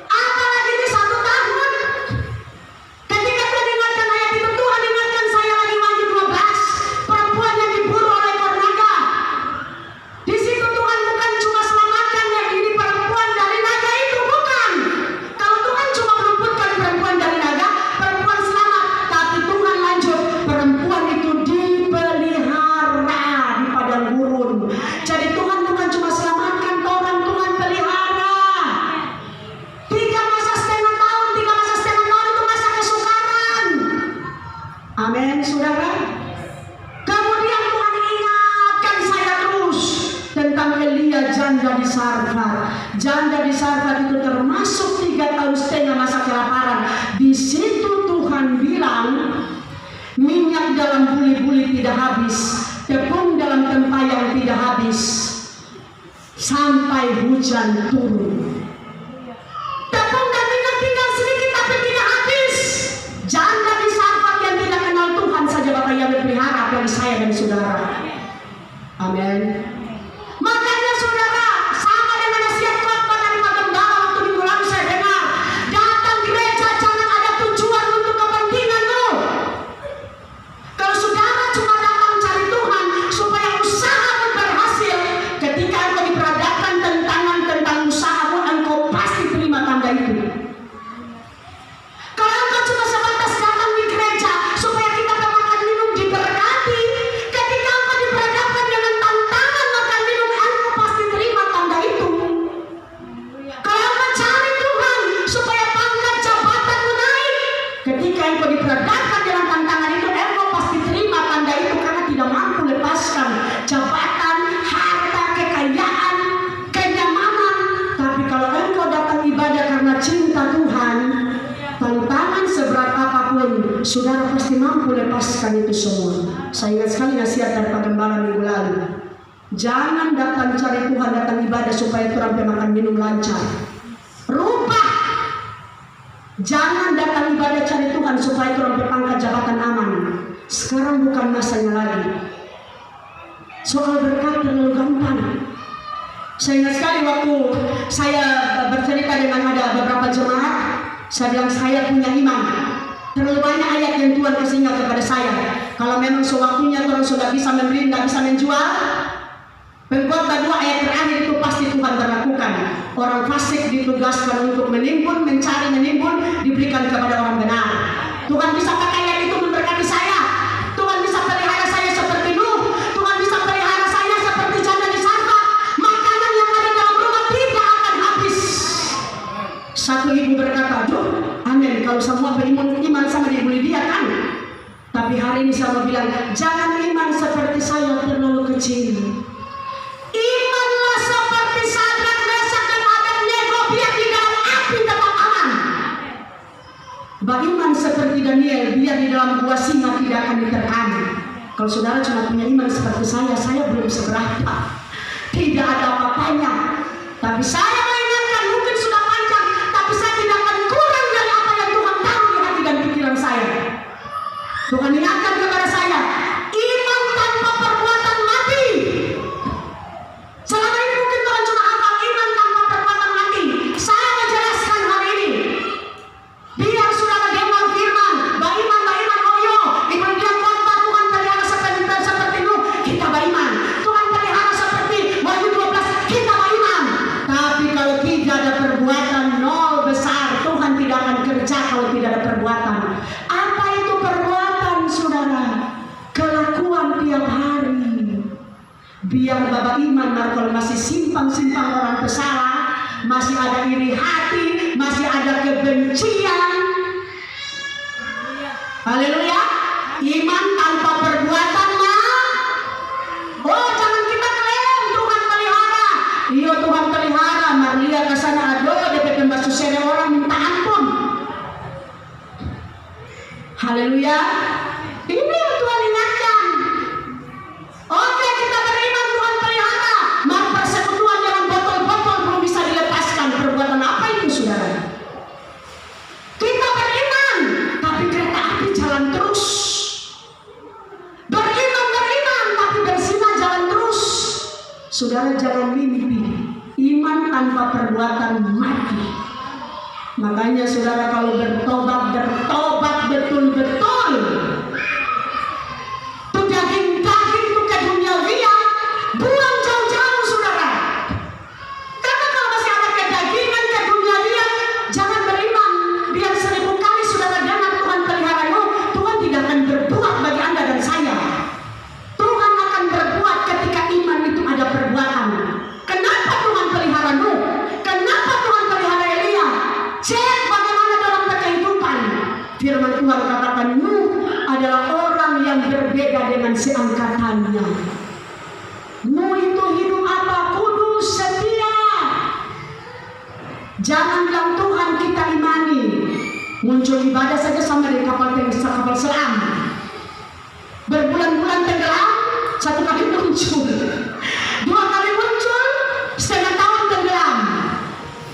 Apalagi di 1 tahun. Ketika Tuhan ingatkan ayat itu, Tuhan ingatkan saya lagi Wahyu 12. Perempuan yang diburu oleh ekor naga. Di situ Tuhan bukan cuma selamatkan yang ini perempuan dari naga itu, bukan. Kalau Tuhan cuma meluputkan perempuan dari naga, perempuan selamat. Tapi Tuhan lanjut, perempuan itu dipelihara di padang gurun. Jadi Tuhan bukan cuma selamatkan orang, Tuhan pelihara. 3 masa setengah tahun itu masa kesukaran. Amin, saudara. Kemudian Tuhan ingatkan saya terus tentang Elia janda di Sarfat. Janda di Sarfat itu termasuk 3,5 tahun masa kelaparan. Di situ Tuhan bilang, minyak dalam buli-buli tidak habis, tepung dalam tempayang tidak habis, sampai hujan turun. Tepung dan minyak tinggal sedikit tapi tidak habis. Janda di Sarfat yang tidak kenal Tuhan saja Bapak yang berpelihara, apalagi saya dan saudara. Amin. Makanya saudara, sama dengan nasihat khotbah dari Pak Gembala waktu minggu lalu saya dengar, datang gereja jangan ada tujuan untuk kepentinganmu. Kalau saudara cuma datang cari Tuhan supaya usahamu berhasil, ketika engkau diperadakan tantangan tentang usahamu, engkau pasti terima tanda itu. Kalau engkau cuma sebatas datang di gereja supaya kita makan minum diberkati, ketika engkau diperadakan dengan tantangan makan minum, engkau pasti terima tanda itu. Kalau engkau cari Tuhan supaya pangkat jabatanmu naik, ketika engkau diperadakan dengan tantangan itu, engkau pasti terima tanda itu karena tidak mampu lepaskan jabatan, harta, kekayaan, kenyamanan. Tapi kalau engkau datang ibadah karena cinta Tuhan, tantangan seberat apapun, saudara pasti mampu lepaskan itu semua. Saya ingat sekali nasihat dari Pak Gembala minggu lalu. Jangan datang cari Tuhan, datang ibadah supaya Tuhan makan minum lancar. Rubah. Jangan datang ibadah cari Tuhan supaya Tuhan pangkat jabatan aman. Sekarang bukan masanya lagi. Soal berkat terlalu gampang. Saya ingat sekali waktu saya bercerita dengan ada beberapa jemaat, saya bilang saya punya iman. Terlalu banyak ayat yang Tuhan kasih ingat kepada saya. Kalau memang sewaktunya Tuhan sudah bisa membeli, tidak bisa menjual, Pengkhotbah 2 ayat terakhir itu pasti Tuhan berlakukan. Orang fasik ditugaskan untuk menimbun, mencari menimbun, diberikan kepada orang benar. Tuhan bisa pakai ayat itu memberkati saya. Tuhan bisa pelihara saya seperti Nuh. Tuhan bisa pelihara saya seperti janda di Sarfat. Makanan yang ada dalam rumah tidak akan habis. Satu ibu berkata, aduh, amin, kalau semua beriman sama di Ibu Lydia kan. Tapi hari ini saya mau bilang, jangan iman seperti saya terlalu kecil. Imanlah seperti Sadrak, Mesak dan Abednego, biar di dalam api tetap aman. Beriman seperti Daniel, biar di dalam gua singa tidak akan diterkam. Kalau saudara cuma punya iman seperti saya belum seberapa. Tidak ada apa-apanya. Tapi saya mengingatkan, mungkin sudah panjang, tapi saya tidak akan kurang dari apa yang Tuhan taruh di hati dan pikiran saya. Tuhan ingatkan kepada saya, iman tanpa perbuatan mati. Selama ini mungkin Tuhan cuma hafal iman tanpa perbuatan mati. Saya menjelaskan hari ini, biar saudara dengar firman, beriman, oh yo, iman dia khotbah, Tuhan pelihara seperti Nuh, kita beriman. Tuhan pelihara seperti Wahyu 12, kita beriman. Tapi kalau tidak ada perbuatan, nol besar. Tuhan tidak akan kerja kalau tidak ada perbuatan. Apa itu perbuatan, saudara? Kelakuan tiap hari. Biar Bapak Iman kalau masih simpang-simpang orang pesalah, masih ada iri hati, masih ada kebencian. Haleluya. Iman tanpa perbuatan mah. Oh, jangan kita klaim Tuhan pelihara. Iya Tuhan pelihara. Maria kesana aduh, DP pembasuh sere orang minta ampun. Haleluya. Ini yang Tuhan ingatkan. Oke, kita beriman Tuhan pelihara. Maka persekutuan dengan botol-botol belum bisa dilepaskan. Perbuatan apa itu, saudara? Kita beriman, tapi kereta api jalan terus. Beriman, tapi bensinnya jalan terus. Saudara jangan mimpi. Iman tanpa perbuatan mati. Makanya saudara kalau bertobat betul-betul. Tuh daging-daging itu ke duniawian, buang jauh-jauh, saudara. Karena kalau masih ada kedagingan ke duniawian, jangan beriman. Biar 1000 kali saudara dengar Tuhan pelihara Nuh, Tuhan tidak akan berbuat bagi Anda dan saya. Tuhan akan berbuat ketika iman itu ada perbuatan. Kenapa Tuhan pelihara Nuh? Kenapa Tuhan pelihara Elia? Cek bagaimana dalam kehidupan. Firman Tuhan katakan Nuh adalah orang yang berbeda dengan seangkatannya. Nuh itu hidup apa? Kudus, setia. Jangan bilang Tuhan kita imani. Muncul ibadah saja sama dengan kapal selam. Berbulan-bulan tenggelam, 1 kali muncul. 2 kali muncul, setengah tahun tenggelam.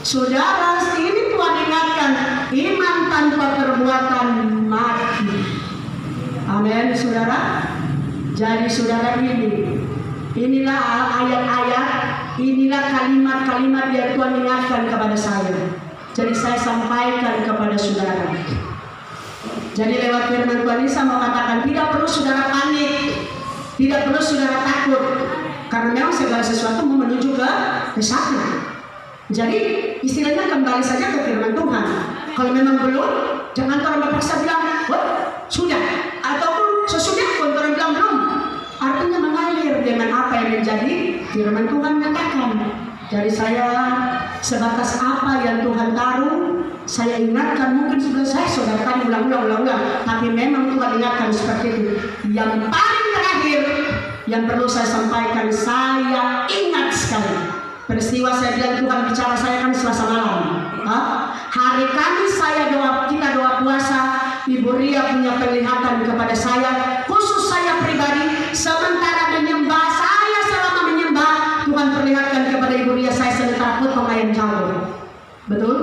Saudara, ini Tuhan ingatkan, iman tanpa perbuatan mati. Amin, saudara. Jadi saudara inilah ayat-ayat, inilah kalimat-kalimat yang Tuhan ingatkan kepada saya. Jadi saya sampaikan kepada saudara. Jadi lewat firman Tuhan ini saya mau katakan, tidak perlu saudara panik, tidak perlu saudara takut, karena memang segala sesuatu mau menuju ke sana. Jadi istilahnya kembali saja ke firman Tuhan. Kalau memang belum, jangan orang berpaksa bilang, wah sudah, ataupun sesudah pun orang bilang belum. Artinya mengalir dengan apa yang menjadi firman Tuhan katakan. Jadi saya sebatas apa yang Tuhan taruh, saya ingatkan. Mungkin sudah saya saudara tadi ulang-ulang, tapi memang Tuhan ingatkan seperti itu. Yang paling terakhir yang perlu saya sampaikan, saya ingat sekali peristiwa saya bilang Tuhan bicara saya kan Selasa malam. Hari Kamis kita doa puasa, Ibu Ria punya penglihatan kepada saya, khusus saya pribadi, sementara menyembah, saya selama menyembah, Tuhan perlihatkan kepada Ibu Ria saya sedang takut pemain calon. Betul?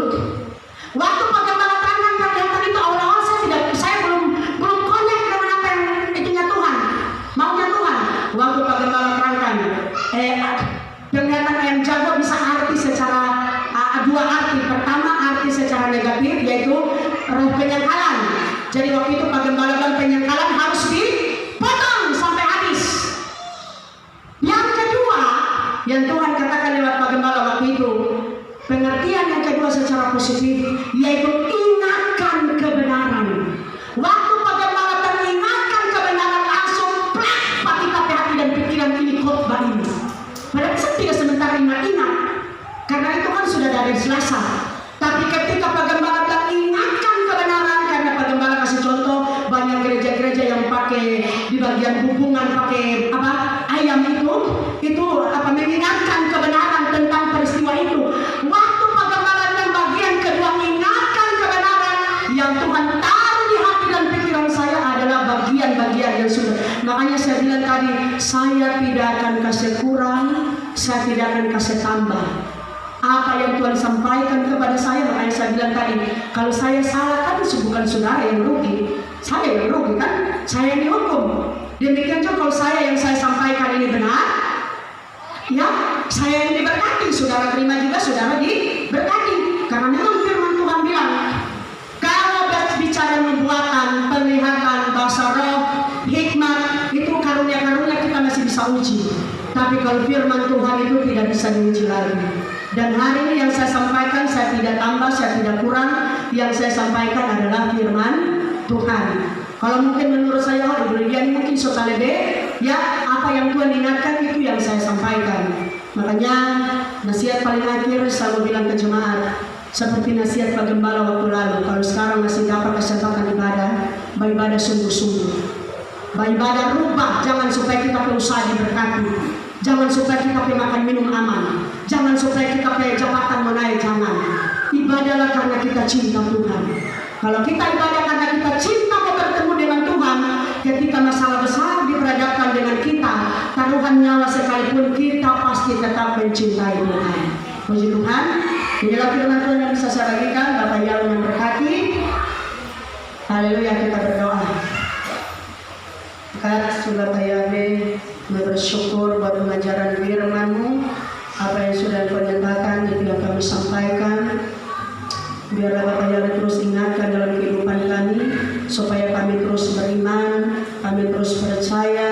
Waktu bagaimana tangan perlihatan itu awal-awal saya belum connect dengan apa yang itunya Tuhan, maunya Tuhan. Waktu bagaimana terangkan, penglihatan ayam jago bisa arti secara dua arti. Pertama arti secara negatif, yaitu roh penyangkalan. Jadi waktu itu Pak Gembala dan penyangkalan harus dipotong sampai habis. Yang kedua yang Tuhan katakan lewat Pak Gembala waktu itu, pengertian yang kedua secara positif, yaitu ingatkan kebenaran. Waktu Pak Gembala teringatkan kebenaran, langsung plak pati hati dan pikiran ini khotbah ini. Padahal saya tidak sementara ingat-ingat, karena itu kan sudah dari Selasa. Tapi ketika Pak Gembala ingatkan kebenaran, karena Pak Gembala kasih contoh banyak gereja-gereja yang 4 pakai di bagian hubungan pakai ayam itu mengingatkan kebenaran tentang peristiwa itu. Waktu pengembalaan yang bagian kedua mengingatkan kebenaran yang Tuhan taruh di hati dan pikiran saya adalah bagian-bagian yang sudah. Makanya saya bilang tadi, saya tidak akan kasih kurang, saya tidak akan kasih tambah. Apa yang Tuhan sampaikan kepada saya, makanya saya bilang tadi, kalau saya salah kan bukan saudara yang rugi, saya yang rugi kan, saya yang dihukum. Demikian juga kalau yang saya sampaikan ini benar, ya saya yang diberkati, saudara terima juga, saudara diberkati. Karena memang firman Tuhan bilang, kalau bicara nubuatan, penglihatan, bahasa roh, hikmat, itu karunia-karunia kita masih bisa uji. Tapi kalau firman Tuhan itu tidak bisa diuji lagi. Dan hari ini yang saya sampaikan, saya tidak tambah, saya tidak kurang. Yang saya sampaikan adalah firman Tuhan. Kalau mungkin menurut saya, Ibu mungkin suka lebih, ya apa yang Tuhan ingatkan itu yang saya sampaikan. Makanya nasihat paling akhir saya mau bilang ke jemaat, seperti nasihat Pak Gembala waktu lalu. Kalau sekarang masih dapat kesempatan ibadah, beribadah sungguh-sungguh. Beribadah rubah, jangan supaya kita berusaha diberkati. Jangan supaya kita makan minum aman. Jangan supaya kita jabatan menaik, jangan. Ibadahlah karena kita cinta Tuhan. Kalau kita ibadah karena kita cinta mau bertemu dengan Tuhan, ketika masalah besar diperhadapkan dengan kita, taruhan nyawa sekalipun, kita pasti tetap mencintai Tuhan. Puji Tuhan. Inilah firman Tuhan yang bisa saya bagikan. Bapak Yahweh yang berkati. Haleluya, kita berdoa. Kasih Bapak Yahweh, bersyukur buat pengajaran firman-Mu, apa yang sudah Kau nyatakan yang tidak kami sampaikan. Biarlah Bapak Yahweh terus ingatkan dalam kehidupan kami, supaya kami terus beriman, kami terus percaya,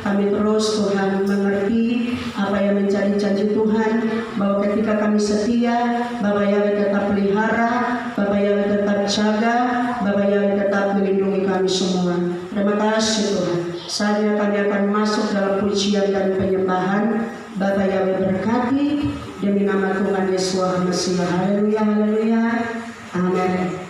kami terus Tuhan mengerti apa yang menjadi janji Tuhan, bahwa ketika kami setia, Bapak Yahweh tetap pelihara, Bapak Yahweh tetap jaga, Bapak Yahweh tetap melindungi kami semua. Terima kasih Tuhan. Saatnya kami akan masuk dalam pujian dan penyembahan. Bapak Yahweh berkati, demi nama Tuhan Yesus Mesias. Haleluya, haleluya, amin.